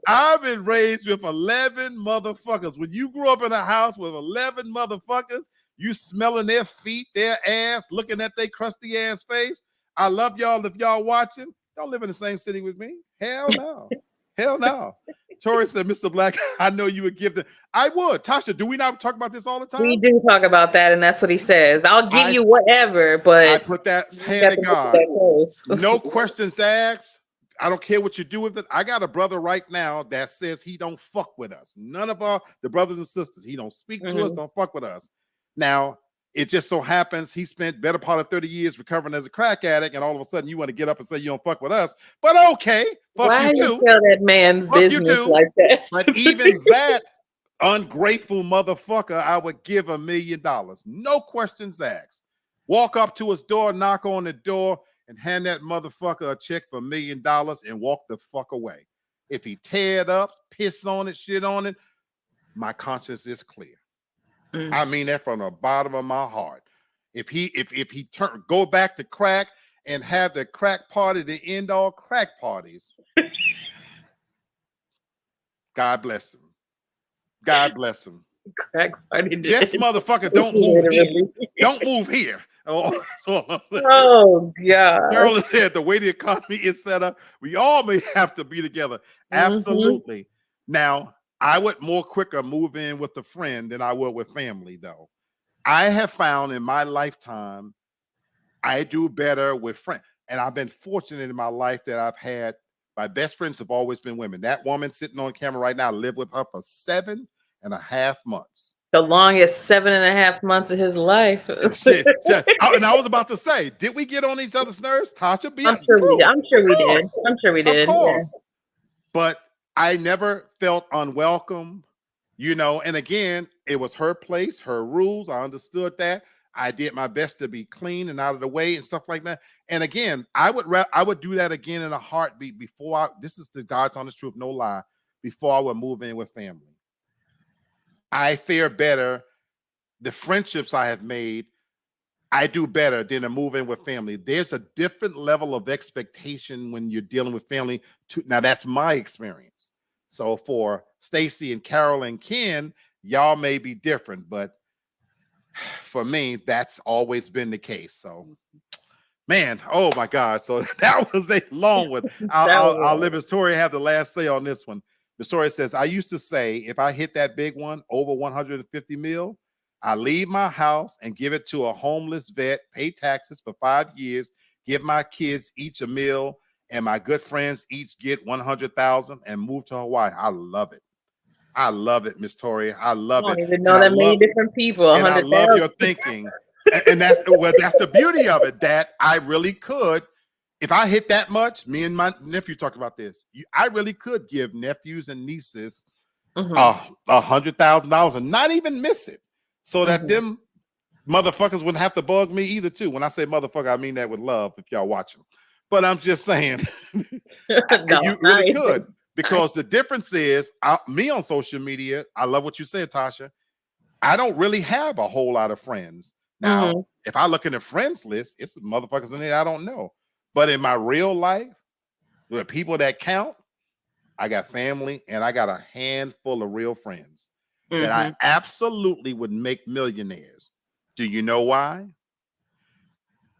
I've been raised with 11 motherfuckers. When you grew up in a house with 11 motherfuckers, you smelling their feet, their ass, looking at their crusty ass face. I love y'all. If y'all watching, don't live in the same city with me. Hell no. Hell no. Tori said, Mr. Black, I know you would give them. I would. Tasha, do we not talk about this all the time? We do talk about that, and that's what he says. I'll give you whatever, but I put that hand in God. No questions asked. I don't care what you do with it. I got a brother right now that says he don't fuck with us. None of the brothers and sisters. He don't speak to us, don't fuck with us. Now, it just so happens he spent better part of 30 years recovering as a crack addict, and all of a sudden you want to get up and say you don't fuck with us. But okay, fuck you too. Why tell that man's business like that? But even that ungrateful motherfucker, I would give $1 million. No questions asked. Walk up to his door, knock on the door, and hand that motherfucker a check for $1 million and walk the fuck away. If he tear it up, piss on it, shit on it, my conscience is clear. I mean that from the bottom of my heart. If he go back to crack and have the crack party to end all crack parties, God bless him. God bless him. Crack party. Just motherfucker, don't move here. Don't move here. Oh God. Carolyn said the way the economy is set up, we all may have to be together. Absolutely. Now, I would more quicker move in with a friend than I would with family, though. I have found in my lifetime, I do better with friends. And I've been fortunate in my life that I've had, my best friends have always been women. That woman sitting on camera right now, I lived with her for 7.5 months. The longest 7.5 months of his life. Shit. And I was about to say, did we get on each other's nerves? Tasha, I'm sure we did. I'm sure we did. Of course. Yeah. But I never felt unwelcome, and again, it was her place, her rules. I understood that. I did my best to be clean and out of the way and stuff like that. And again, I would do that again in a heartbeat this is the God's honest truth, no lie, before I would move in with family. I fare better. The friendships I have made, I do better than to move in with family. There's a different level of expectation when you're dealing with family. Now, that's my experience. So for Stacy and Carol and Ken, y'all may be different, but for me, that's always been the case. So, man, oh my God. So that was a long one. I'll let Miss Tori have the last say on this one. Miss Tori says, I used to say, if I hit that big one, over 150 mil, I leave my house and give it to a homeless vet, pay taxes for 5 years, give my kids each $1 million, and my good friends each get 100,000 and move to Hawaii. I love it. I love it, Miss Tori. I love it. I don't even know that many different people. And I love your thinking. And that's the beauty of it, that I really could. If I hit that much, me and my nephew talked about this. I really could give nephews and nieces $100,000 and not even miss it. So that them motherfuckers wouldn't have to bug me either, too. When I say motherfucker, I mean that with love, if y'all watching. But I'm just saying, you really could. Because the difference is, me on social media, I love what you said, Tasha. I don't really have a whole lot of friends. Now, if I look in the friends list, it's motherfuckers in there I don't know. But in my real life, with people that count, I got family and I got a handful of real friends. That I absolutely would make millionaires. Do you know why?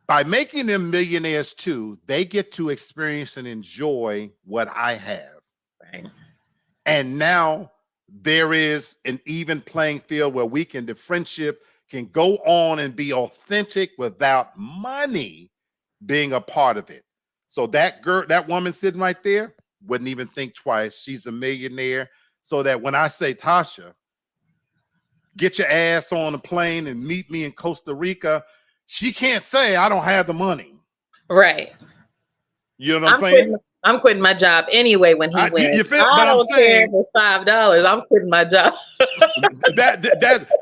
By making them millionaires too, they get to experience and enjoy what I have. Right. And now there is an even playing field where the friendship can go on and be authentic without money being a part of it. So that girl, that woman sitting right there, wouldn't even think twice. She's a millionaire. So that when I say, Tasha, get your ass on a plane and meet me in Costa Rica, she can't say, I don't have the money. Right. You know what I'm saying? I'm quitting my job anyway when he wins. I don't care if it's $5. I'm quitting my job.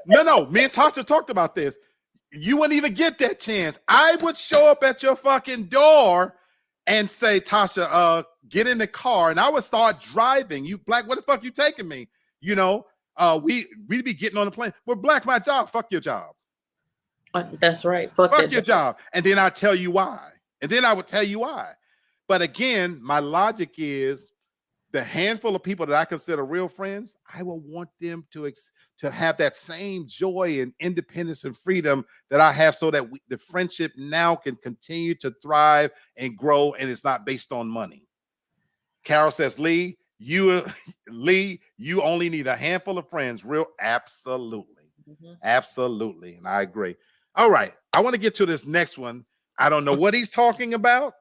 No. Me and Tasha talked about this. You wouldn't even get that chance. I would show up at your fucking door and say, Tasha, get in the car, and I would start driving. You Black, what the fuck you taking me? You know, we'd be getting on the plane. Well, Black, my job. Fuck your job. That's right. Fuck your job. And then I'll tell you why. And then I would tell you why. But again, my logic is the handful of people that I consider real friends, I will want them to have that same joy and independence and freedom that I have, so that the friendship now can continue to thrive and grow, and it's not based on money. Carol says, Lee, you only need a handful of friends. Real, absolutely. Absolutely. And I agree. All right. I want to get to this next one. I don't know what he's talking about,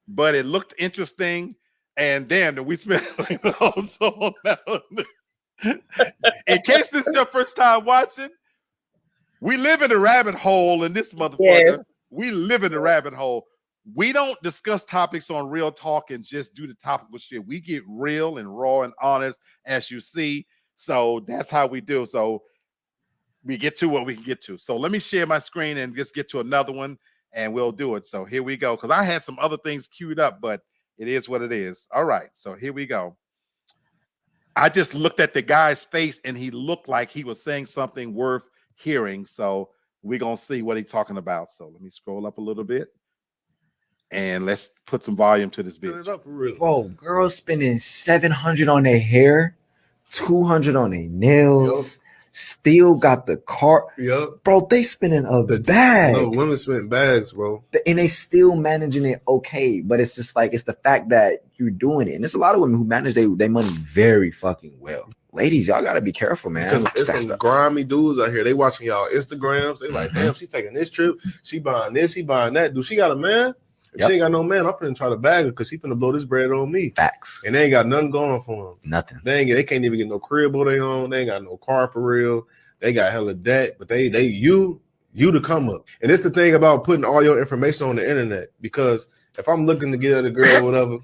but it looked interesting. And damn, we spent like the whole song on. In case this is your first time watching, we live in a rabbit hole in this motherfucker. Yes. We live in a rabbit hole. We don't discuss topics on Real Talk and just do the topical shit. We get real and raw and honest, as you see. So that's how we do. So we get to what we can get to. So let me share my screen and just get to another one, and we'll do it. So here we go. Because I had some other things queued up, but it is what it is. All right. So here we go. I just looked at the guy's face, and he looked like he was saying something worth hearing. So we're going to see what he's talking about. So let me scroll up a little bit, and let's put some volume to this bitch. Bro, girls spending $700 on their hair, $200 on their nails. Yep. Still got the car. Yep. Bro, they spending a bag. No, women spend bags, bro. And they still managing it okay. But it's just like, it's the fact that you're doing it. And there's a lot of women who manage their money very fucking well. Ladies, y'all got to be careful, man. Because it's some grimy dudes out here. They watching y'all Instagrams. They like, damn, she taking this trip. She buying this. She buying that. Do she got a man? If she ain't got no man, I'm finna try to bag her because she finna blow this bread on me. Facts. And they ain't got nothing going for them. Nothing. They can't even get no crib what they own. They ain't got no car for real. They got hella debt, but you to come up. And it's the thing about putting all your information on the internet, because if I'm looking to get at a girl or whatever,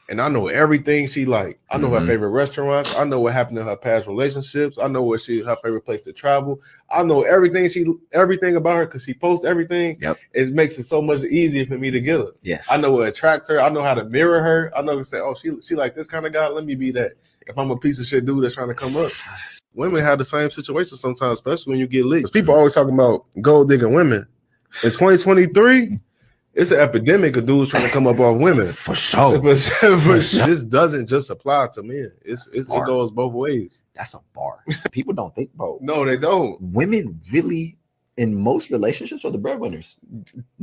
and I know everything she like, I know her favorite restaurants, I know what happened in her past relationships, I know what her favorite place to travel, I know everything about her because she posts everything. Yep. It makes it so much easier for me to get her. Yes. I know what attracts her. I know how to mirror her. I know to say, oh, she like this kind of guy. Let me be that. If I'm a piece of shit dude that's trying to come up. Women have the same situation sometimes, especially when you get leaked. People always talking about gold digging women. In 2023, it's an epidemic of dudes trying to come up off women. For sure. This doesn't just apply to men. It goes both ways. That's a bar. People don't think, bro. No, they don't. Women really, in most relationships, are the breadwinners.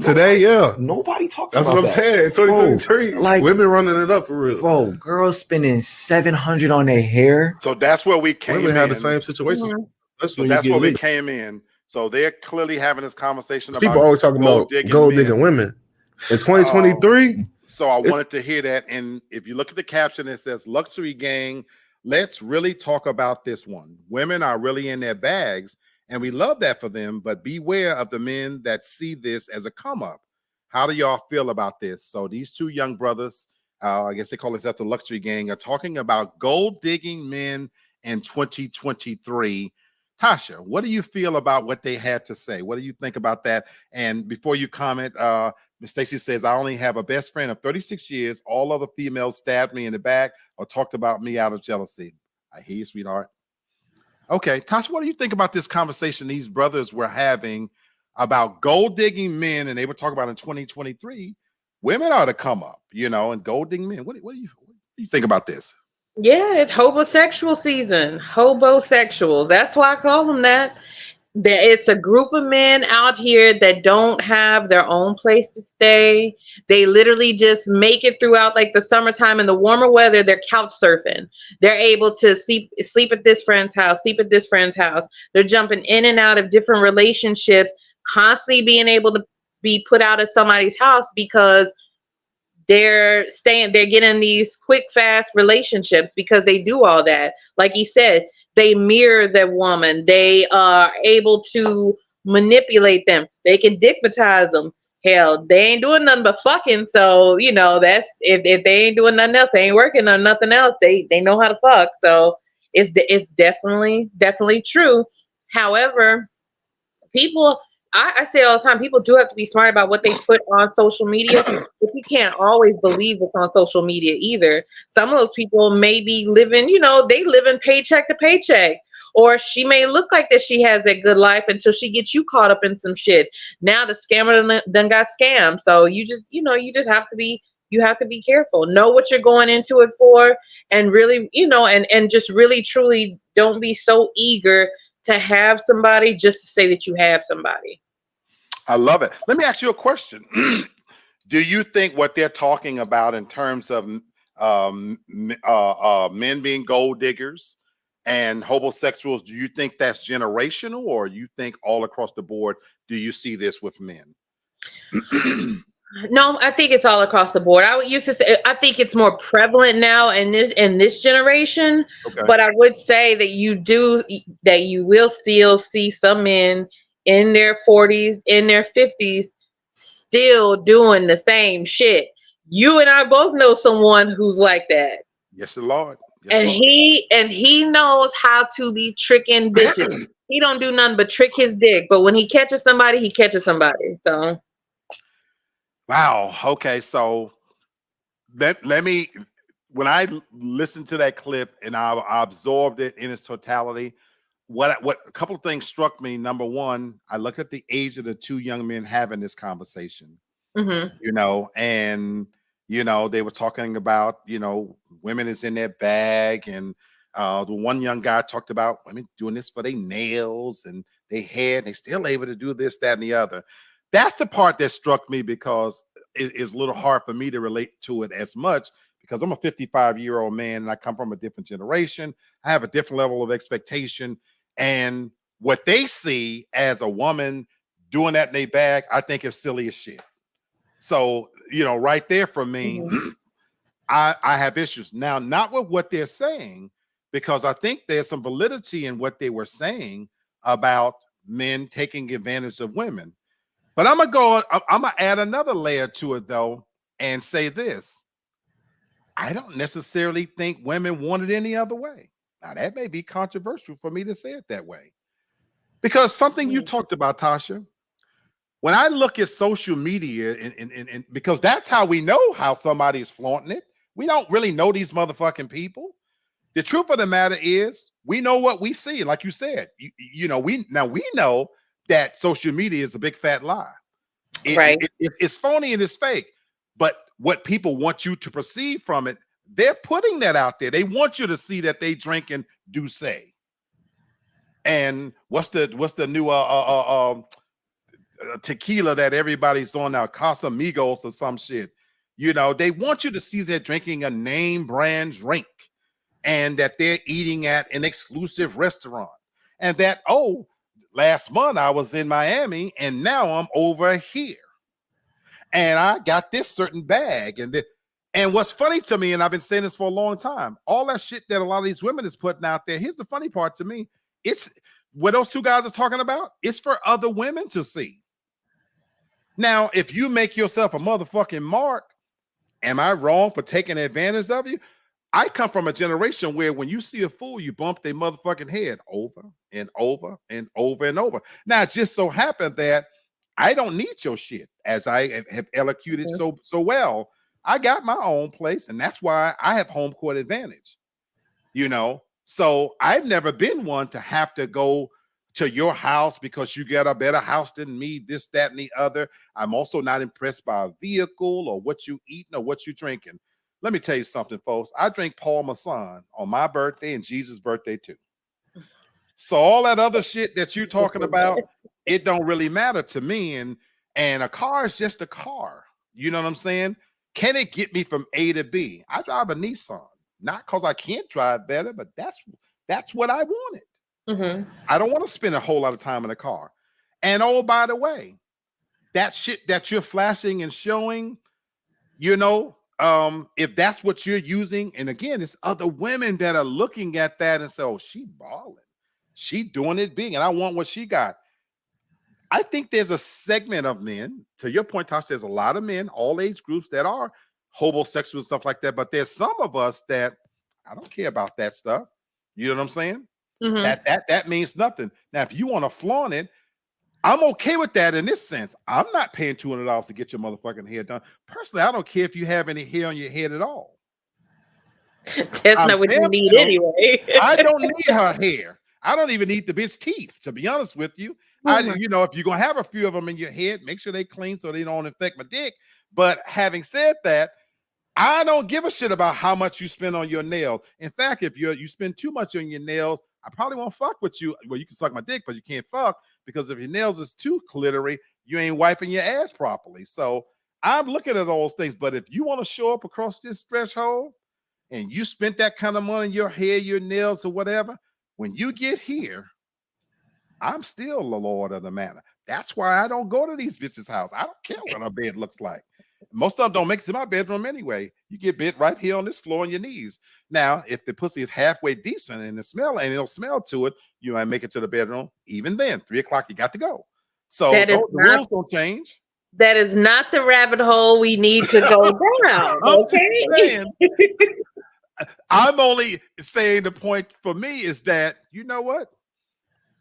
Today, yeah. Nobody talks about that. That's what I'm saying. In 2023, like, women running it up for real. Bro, girls spending $700 on their hair. So that's where we came in. Women have the same situation. So that's where we came in. So they're clearly having this conversation about people always talking about gold digging women. In 2023. So I wanted to hear that. And if you look at the caption, it says luxury gang. Let's really talk about this one. Women are really in their bags, and we love that for them, but beware of the men that see this as a come up. How do y'all feel about this? So these two young brothers, I guess they call themselves the luxury gang, are talking about gold digging men in 2023. Tasha, what do you feel about what they had to say? What do you think about that? And before you comment, Ms. Stacy says, I only have a best friend of 36 years. All other females stabbed me in the back or talked about me out of jealousy. I hear you, sweetheart. Okay, Tasha, what do you think about this conversation these brothers were having about gold digging men? And they were talking about in 2023, women are to come up, and gold digging men. What do you think about this? Yeah, it's homosexual season. Hobosexuals. That's why I call them that. It's a group of men out here that don't have their own place to stay. They literally just make it throughout like the summertime and the warmer weather. They're couch surfing. They're able to sleep at this friend's house, sleep at this friend's house. They're jumping in and out of different relationships, constantly being able to be put out of somebody's house because they're getting these quick fast relationships because they do all that. Like you said, they mirror the woman. They are able to manipulate them. They can dickmatize them. Hell, they ain't doing nothing but fucking. So that's if they ain't doing nothing else, they ain't working on nothing else. They know how to fuck. So it's definitely true. However, people, I say all the time, people do have to be smart about what they put on social media, but you can't always believe what's on social media either. Some of those people may be living, they living paycheck to paycheck. Or she may look like that she has that good life until she gets you caught up in some shit. Now the scammer done got scammed. So you just have to be careful. Know what you're going into it for, and really, and just really truly don't be so eager to have somebody just to say that you have somebody. I love it. Let me ask you a question. Do you think what they're talking about in terms of men being gold diggers and homosexuals, do you think that's generational, or you think all across the board, do you see this with men? No, I think it's all across the board. I would used to say I think it's more prevalent now in this generation. Okay. But I would say that you will still see some men in their 40s, in their 50s, still doing the same shit. You and I both know someone who's like that. Yes, the Lord. Yes, And Lord. he knows how to be tricking bitches. He don't do nothing but trick his dick. But when he catches somebody, he catches somebody. So Wow. Okay. So let me, when I listened to that clip and I absorbed it in its totality, what a couple of things struck me. Number one, I looked at the age of the two young men having this conversation, mhm. and they were talking about, women is in their bag, and the one young guy talked about women doing this for their nails and their hair, and they still able to do this, that, and the other. That's the part that struck me, because it is a little hard for me to relate to it as much, because I'm a 55-year-old man and I come from a different generation. I have a different level of expectation, and what they see as a woman doing that in their bag, I think is silly as shit. So, right there for me, Mhm. I have issues now, not with what they're saying, because I think there's some validity in what they were saying about men taking advantage of women. But I'm gonna add another layer to it though, and say this. I don't necessarily think women want it any other way. Now that may be controversial for me to say it that way, because something you talked about, Tasha, when I look at social media, and because that's how we know how somebody is flaunting it. We don't really know these motherfucking people. The truth of the matter is, we know what we see. Like you said, we know that social media is a big fat lie. Right. It's phony and it's fake. But what people want you to perceive from it, they're putting that out there. They want you to see that they drinking Douce. And what's the new tequila that everybody's on now, Casamigos or some shit. They want you to see they're drinking a name brand drink, and that they're eating at an exclusive restaurant, and that, last month I was in Miami and now I'm over here and I got this certain bag. And what's funny to me, and I've been saying this for a long time, all that shit that a lot of these women is putting out there, here's the funny part to me. It's what those two guys are talking about. It's for other women to see. Now, if you make yourself a motherfucking mark, am I wrong for taking advantage of you? I come from a generation where when you see a fool, you bump their motherfucking head over and over and over and over. Now, it just so happened that I don't need your shit, as I have elocuted so well. I got my own place, and that's why I have home court advantage. So I've never been one to have to go to your house because you got a better house than me, this, that, and the other. I'm also not impressed by a vehicle or what you eating or what you drinking. Let me tell you something, folks. I drink Paul Masson on my birthday and Jesus' birthday too. So all that other shit that you're talking about, it don't really matter to me. And a car is just a car. You know what I'm saying? Can it get me from A to B? I drive a Nissan, not because I can't drive better, but that's what I wanted. Mm-hmm. I don't want to spend a whole lot of time in a car. And oh, by the way, that shit that you're flashing and showing, you know, if that's what you're using, and again, it's other women that are looking at that and say, oh, she balling. She doing it big, and I want what she got. I think there's a segment of men, to your point, Tosh, there's a lot of men, all age groups that are homosexual and stuff like that, but there's some of us that I don't care about that stuff. You know what I'm saying? Mm-hmm. That means nothing. Now, if you want to flaunt it, I'm okay with that in this sense. I'm not paying $200 to get your motherfucking hair done. Personally, I don't care if you have any hair on your head at all. That's not what you need anyway. I don't need her hair. I don't even need the bitch teeth, to be honest with you. You know, if you're gonna have a few of them in your head, make sure they clean so they don't infect my dick. But having said that, I don't give a shit about how much you spend on your nails. In fact, if you spend too much on your nails, I probably won't fuck with you. Well, you can suck my dick, but you can't fuck because if your nails is too glittery, you ain't wiping your ass properly. So I'm looking at those things. But if you want to show up across this threshold and you spent that kind of money on your hair, your nails, or whatever, when you get here, I'm still the lord of the manor. That's why I don't go to these bitches' house. I don't care what her bed looks like. Most of them don't make it to my bedroom anyway. You get bit right here on this floor on your knees. Now, if the pussy is halfway decent and it don't smell to it, you might make it to the bedroom. Even then, 3 o'clock, you got to go. So the rules don't change. That is not the rabbit hole we need to go down. Okay. I'm only saying the point for me is that, you know what?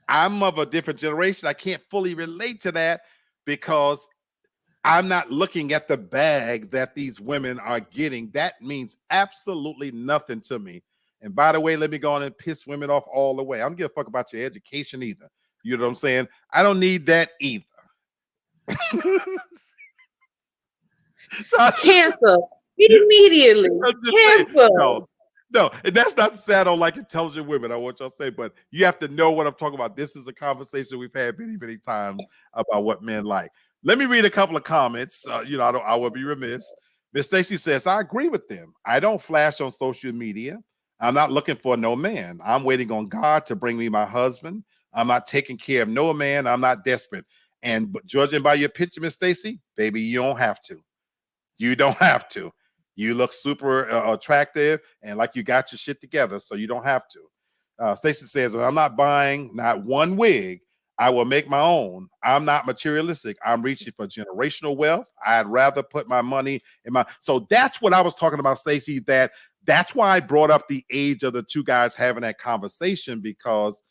I'm of a different generation. I can't fully relate to that because I'm not looking at the bag that these women are getting. That means absolutely nothing to me. And by the way, let me go on and piss women off all the way. I don't give a fuck about your education either. You know what I'm saying? I don't need that either. Cancel immediately. Cancel. No, and that's not to say I don't like intelligent women. I want y'all to say, but you have to know what I'm talking about. This is a conversation we've had many, many times about what men like. Let me read a couple of comments. You know, I will be remiss. Miss Stacy says, I agree with them. I don't flash on social media. I'm not looking for no man. I'm waiting on God to bring me my husband. I'm not taking care of no man. I'm not desperate. And judging by your picture, Miss Stacy, baby, you don't have to. You don't have to. You look super attractive and like you got your shit together, so you don't have to. Stacy says, I'm not buying not one wig. I will make my own. I'm not materialistic. I'm reaching for generational wealth. I'd rather put my money in my. So that's what I was talking about, Stacy. That's why I brought up the age of the two guys having that conversation, because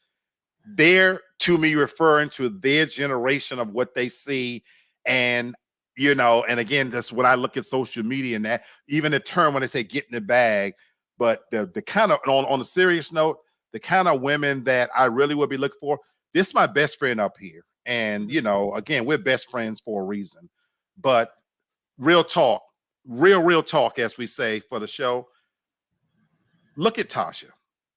they're, to me, referring to their generation of what they see. And you know, and again, that's when I look at social media and that, even the term when they say get in the bag, but the kind of, on a serious note, the kind of women that I really would be looking for, this is my best friend up here. And, you know, again, we're best friends for a reason. But real talk, real talk, as we say for the show, look at Tasha.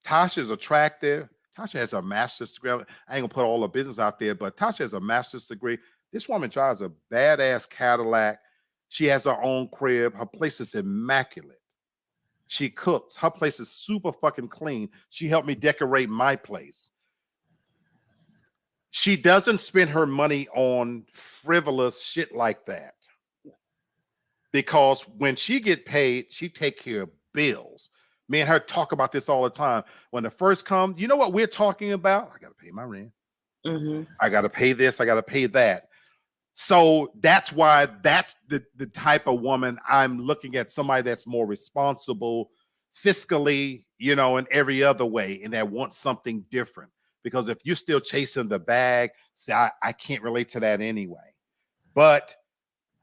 Tasha's attractive. Tasha has a master's degree. I ain't gonna put all the business out there, but Tasha has a master's degree. This woman drives a badass Cadillac. She has her own crib. Her place is immaculate. She cooks. Her place is super fucking clean. She helped me decorate my place. She doesn't spend her money on frivolous shit like that. Because when she get paid, she take care of bills. Me and her talk about this all the time. When the first come, you know what we're talking about? I got to pay my rent. Mm-hmm. I got to pay this. I got to pay that. So that's why that's the type of woman I'm looking at, somebody that's more responsible fiscally, you know, in every other way, and that wants something different. Because if you're still chasing the bag, see, I can't relate to that anyway. But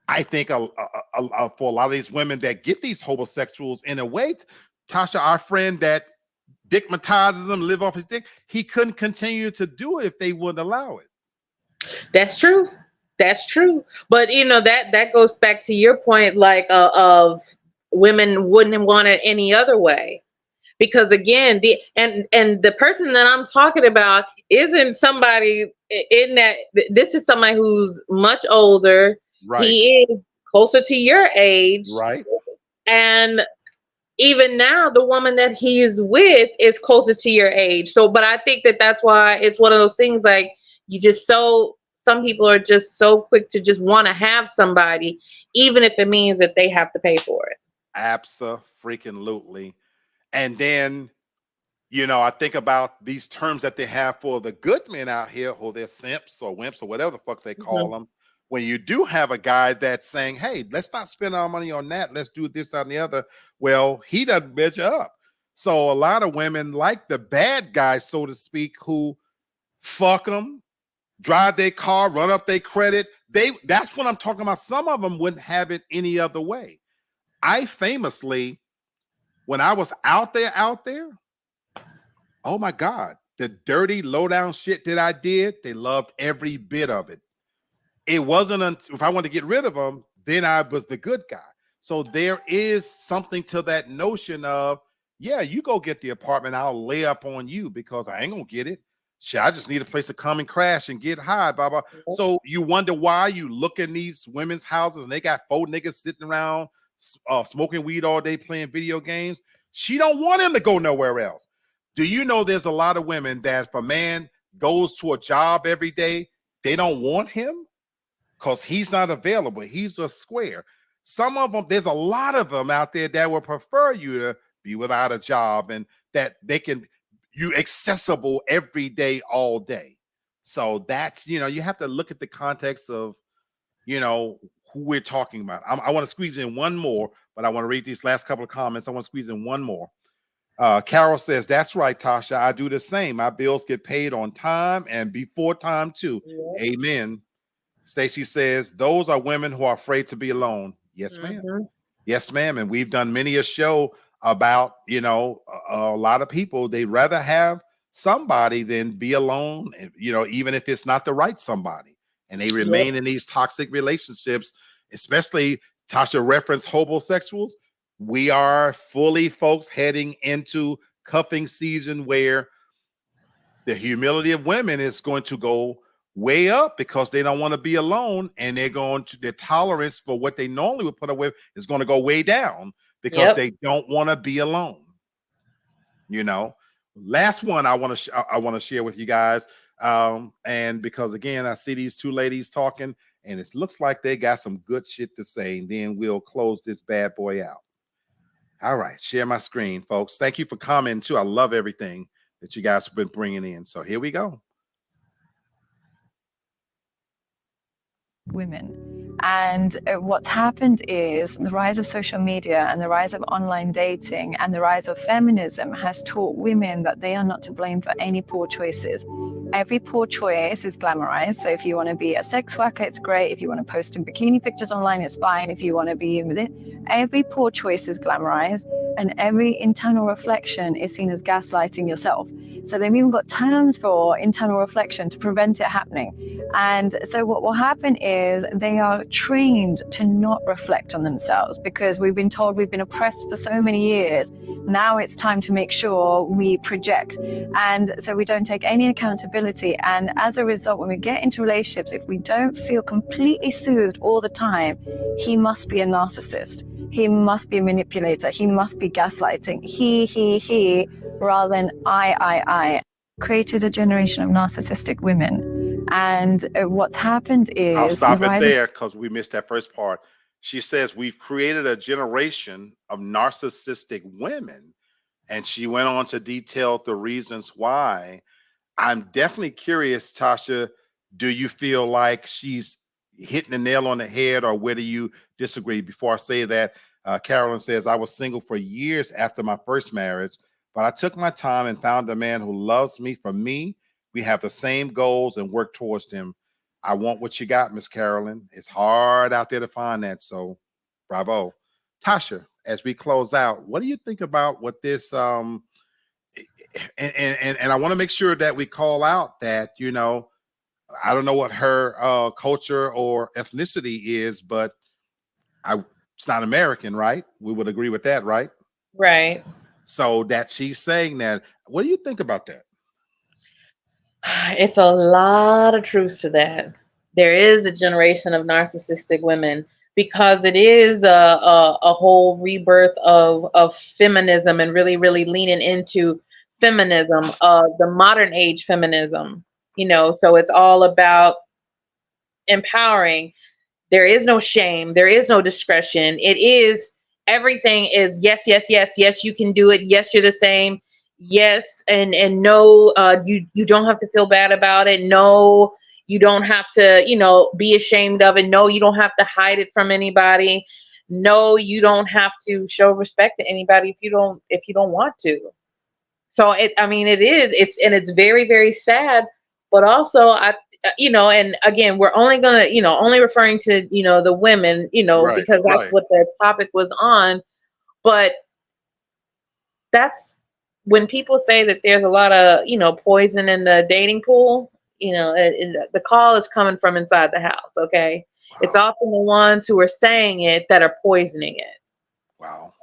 I think for a lot of these women that get these homosexuals in a way, Tasha, our friend that dickmatizes them, live off his dick, he couldn't continue to do it if they wouldn't allow it. That's true. That's true. But you know, that goes back to your point, like of women wouldn't want it any other way. Because again, the person that I'm talking about isn't somebody in that. This is somebody who's much older. Right. He is closer to your age, Right. and even now the woman that he is with is closer to your age. So, but I think that that's why it's one of those things, like, you just some people are just so quick to just want to have somebody, even if it means that they have to pay for it. Abso-freaking-lutely. And then, you know, I think about these terms that they have for the good men out here, who they're simps or wimps or whatever the fuck they call them. When you do have a guy that's saying, hey, let's not spend our money on that, let's do this, that, and the other, well, he doesn't measure up. So a lot of women like the bad guys, so to speak, who fuck them, drive their car, run up their credit. That's what I'm talking about. Some of them wouldn't have it any other way. I famously, when I was out there, oh my God, the dirty, low down shit that I did, they loved every bit of it. It wasn't until if I wanted to get rid of them, then I was the good guy. So there is something to that notion of, yeah, you go get the apartment, I'll lay up on you because I ain't gonna get it. Shit, I just need a place to come and crash and get high, blah, blah. So you wonder why you look in these women's houses and they got 4 niggas sitting around smoking weed all day, playing video games. She don't want him to go nowhere else. Do you know there's a lot of women that if a man goes to a job every day, they don't want him because he's not available. He's a square. Some of them, there's a lot of them out there that would prefer you to be without a job and that they can, you accessible every day, all day. So that's, you know, you have to look at the context of, you know, who we're talking about. I want to squeeze in one more, but I want to read these last couple of comments. I want to squeeze in one more. Carol says, that's right, Tasha. I do the same. My bills get paid on time and before time too. Yeah. Amen. Stacy says, those are women who are afraid to be alone. Yes, ma'am. Yes, ma'am. And we've done many a show about, you know, a lot of people, they'd rather have somebody than be alone, you know, even if it's not the right somebody. And they remain in these toxic relationships, especially Tasha referenced homosexuals. We are fully, folks, heading into cuffing season where the humility of women is going to go way up because they don't want to be alone, and their tolerance for what they normally would put up with is going to go way down because they don't want to be alone. You know, last one I want to share with you guys, and because again I see these two ladies talking, and it looks like they got some good shit to say, and then we'll close this bad boy out. All right, share my screen, folks. Thank you for commenting too. I love everything that you guys have been bringing in. So here we go. Women. And what's happened is the rise of social media and the rise of online dating and the rise of feminism has taught women that they are not to blame for any poor choices. Every poor choice is glamorized. So if you want to be a sex worker, it's great. If you want to post in bikini pictures online, it's fine. If you want to be with it, every poor choice is glamorized, and every internal reflection is seen as gaslighting yourself. So they've even got terms for internal reflection to prevent it happening. And so what will happen is they are trained to not reflect on themselves because we've been told we've been oppressed for so many years. Now it's time to make sure we project. And so we don't take any accountability. And as a result, when we get into relationships, if we don't feel completely soothed all the time, he must be a narcissist. He must be a manipulator. He must be gaslighting. He, rather than I. Created a generation of narcissistic women. And what's happened is... I'll stop it there because we missed that first part. She says, we've created a generation of narcissistic women. And she went on to detail the reasons why. I'm definitely curious, Tasha, do you feel like she's hitting the nail on the head, or where do you disagree? Before I say that, Carolyn says, I was single for years after my first marriage, but I took my time and found a man who loves me for me. We have the same goals and work towards them. I want what you got, Miss Carolyn. It's hard out there to find that, so bravo. Tasha, as we close out, what do you think about what this and I want to make sure that we call out that, you know, I don't know what her culture or ethnicity is, but it's not American, right? We would agree with that, right? Right. So that she's saying that. What do you think about that? It's a lot of truth to that. There is a generation of narcissistic women because it is a whole rebirth of feminism and really, really leaning into feminism, the modern age feminism, so it's all about empowering. There is no shame. There is no discretion. It is everything is yes, yes, yes, yes. You can do it. Yes, you're the same. Yes, and no. You don't have to feel bad about it. No, you don't have to be ashamed of it. No, you don't have to hide it from anybody. No, you don't have to show respect to anybody if you don't want to. So I mean, it's very, very sad, but also and again, we're only gonna, only referring to, the women, Right, because that's right. what the topic was on. But that's when people say that there's a lot of, poison in the dating pool, the call is coming from inside the house. Okay. It's Wow. often the ones who are saying it that are poisoning it. Wow.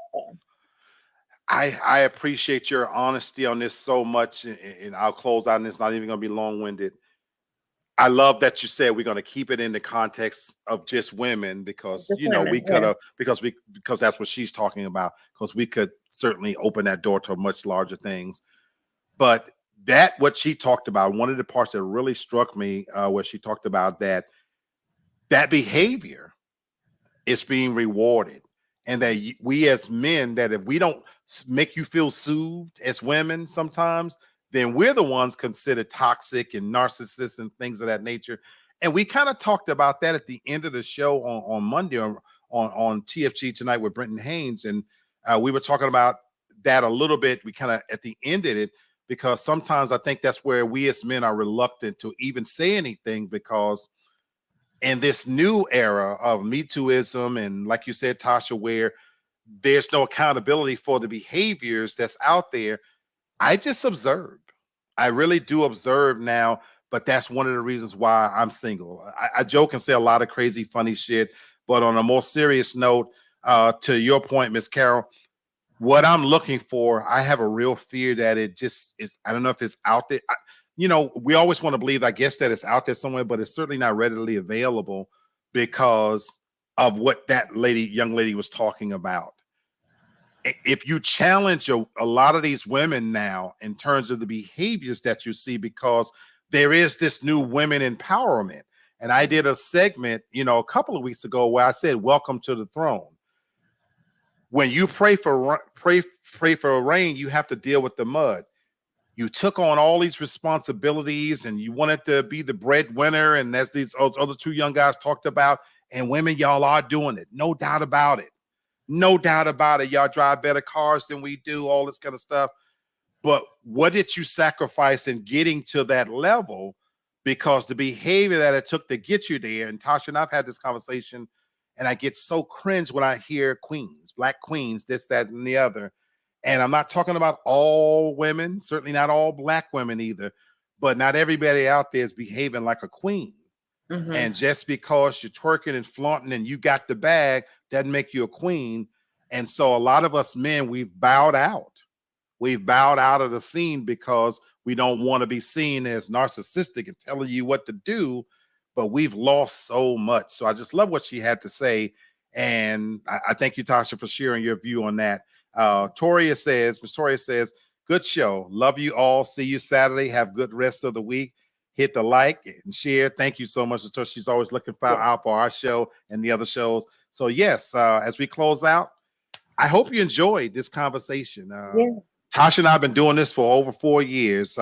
I appreciate your honesty on this so much, and I'll close out, and it's not even going to be long-winded. I love that you said we're going to keep it in the context of just women because Just we women. could Yeah. have because that's what she's talking about, because we could certainly open that door to much larger things. But that what she talked about, one of the parts that really struck me, where she talked about that behavior is being rewarded, and that we as men, that if we don't make you feel soothed as women sometimes, then we're the ones considered toxic and narcissists and things of that nature. And we kind of talked about that at the end of the show on Monday on TFG tonight with Brenton Haynes, and we were talking about that a little bit. We kind of at the end of it, because sometimes I think that's where we as men are reluctant to even say anything, because in this new era of Me Tooism, and like you said, Tasha, where there's no accountability for the behaviors that's out there, I just observe. I really do observe now, but that's one of the reasons why I'm single. I joke and say a lot of crazy, funny shit, but on a more serious note, to your point, Miss Carol, what I'm looking for, I have a real fear that it just is. I don't know if it's out there. We always want to believe, I guess, that it's out there somewhere, but it's certainly not readily available because of what that young lady was talking about. If you challenge a lot of these women now in terms of the behaviors that you see, because there is this new women empowerment. And I did a segment, a couple of weeks ago where I said, "Welcome to the throne." When you pray for rain, you have to deal with the mud. You took on all these responsibilities and you wanted to be the breadwinner. And as these other two young guys talked about, and women, y'all are doing it. No doubt about it. No doubt about it. Y'all drive better cars than we do, all this kind of stuff. But what did you sacrifice in getting to that level? Because the behavior that it took to get you there, and Tasha and I've had this conversation, and I get so cringe when I hear queens, black queens, this, that, and the other. And I'm not talking about all women, certainly not all black women either, but not everybody out there is behaving like a queen. Mm-hmm. And just because you're twerking and flaunting and you got the bag doesn't make you a queen. And so a lot of us men, we've bowed out. We've bowed out of the scene because we don't want to be seen as narcissistic and telling you what to do, but we've lost so much. So I just love what she had to say. And I thank you, Tasha, for sharing your view on that. Miss Toria says, good show. Love you all. See you Saturday. Have good rest of the week. Hit the like and share. Thank you so much. She's always looking out for our show and the other shows. So yes, as we close out, I hope you enjoyed this conversation. Tasha and I have been doing this for over 4 years.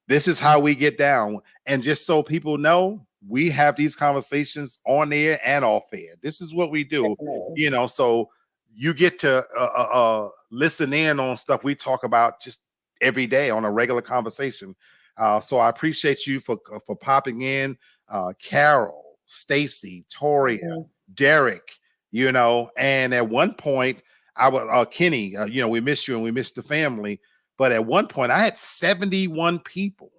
This is how we get down. And just so people know, we have these conversations on air and off air. This is what we do, so you get to listen in on stuff we talk about just every day on a regular conversation. So I appreciate you for popping in. Carol, Stacy, Toria, Derek, and at one point, I was Kenny, we missed you and we missed the family. But at one point, I had 71 people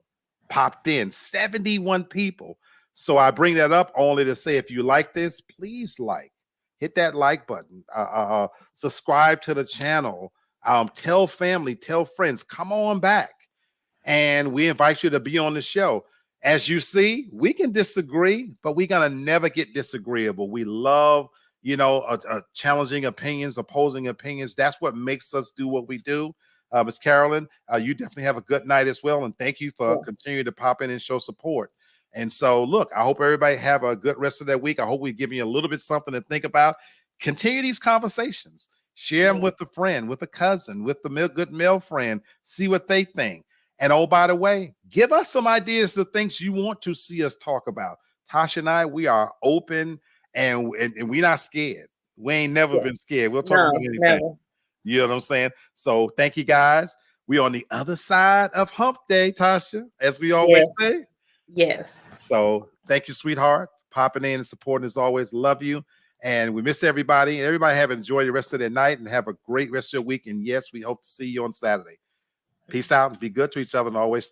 popped in, 71 people. So I bring that up only to say, if you like this, please hit that like button, subscribe to the channel, tell family, tell friends, come on back. and we invite you to be on the show. As you see, we can disagree, but we're gonna never get disagreeable. We love, challenging opinions, opposing opinions. That's what makes us do what we do. Ms. Carolyn, you definitely have a good night as well, and thank you for continuing to pop in and show support. And so, look, I hope everybody have a good rest of their week. I hope we've given you a little bit something to think about. Continue these conversations. Share them with a friend, with a cousin, with the good male friend. See what they think. And oh, by the way, give us some ideas of things you want to see us talk about. Tasha and I, we are open and we're not scared. We ain't never been scared. We'll talk about anything. Never. You know what I'm saying? So thank you guys. We're on the other side of hump day, Tasha, as we always say. Yes. So thank you, sweetheart, popping in and supporting as always. Love you. And we miss everybody. Everybody have enjoyed the rest of their night and have a great rest of your week. And yes, we hope to see you on Saturday. Peace out and be good to each other and always stay.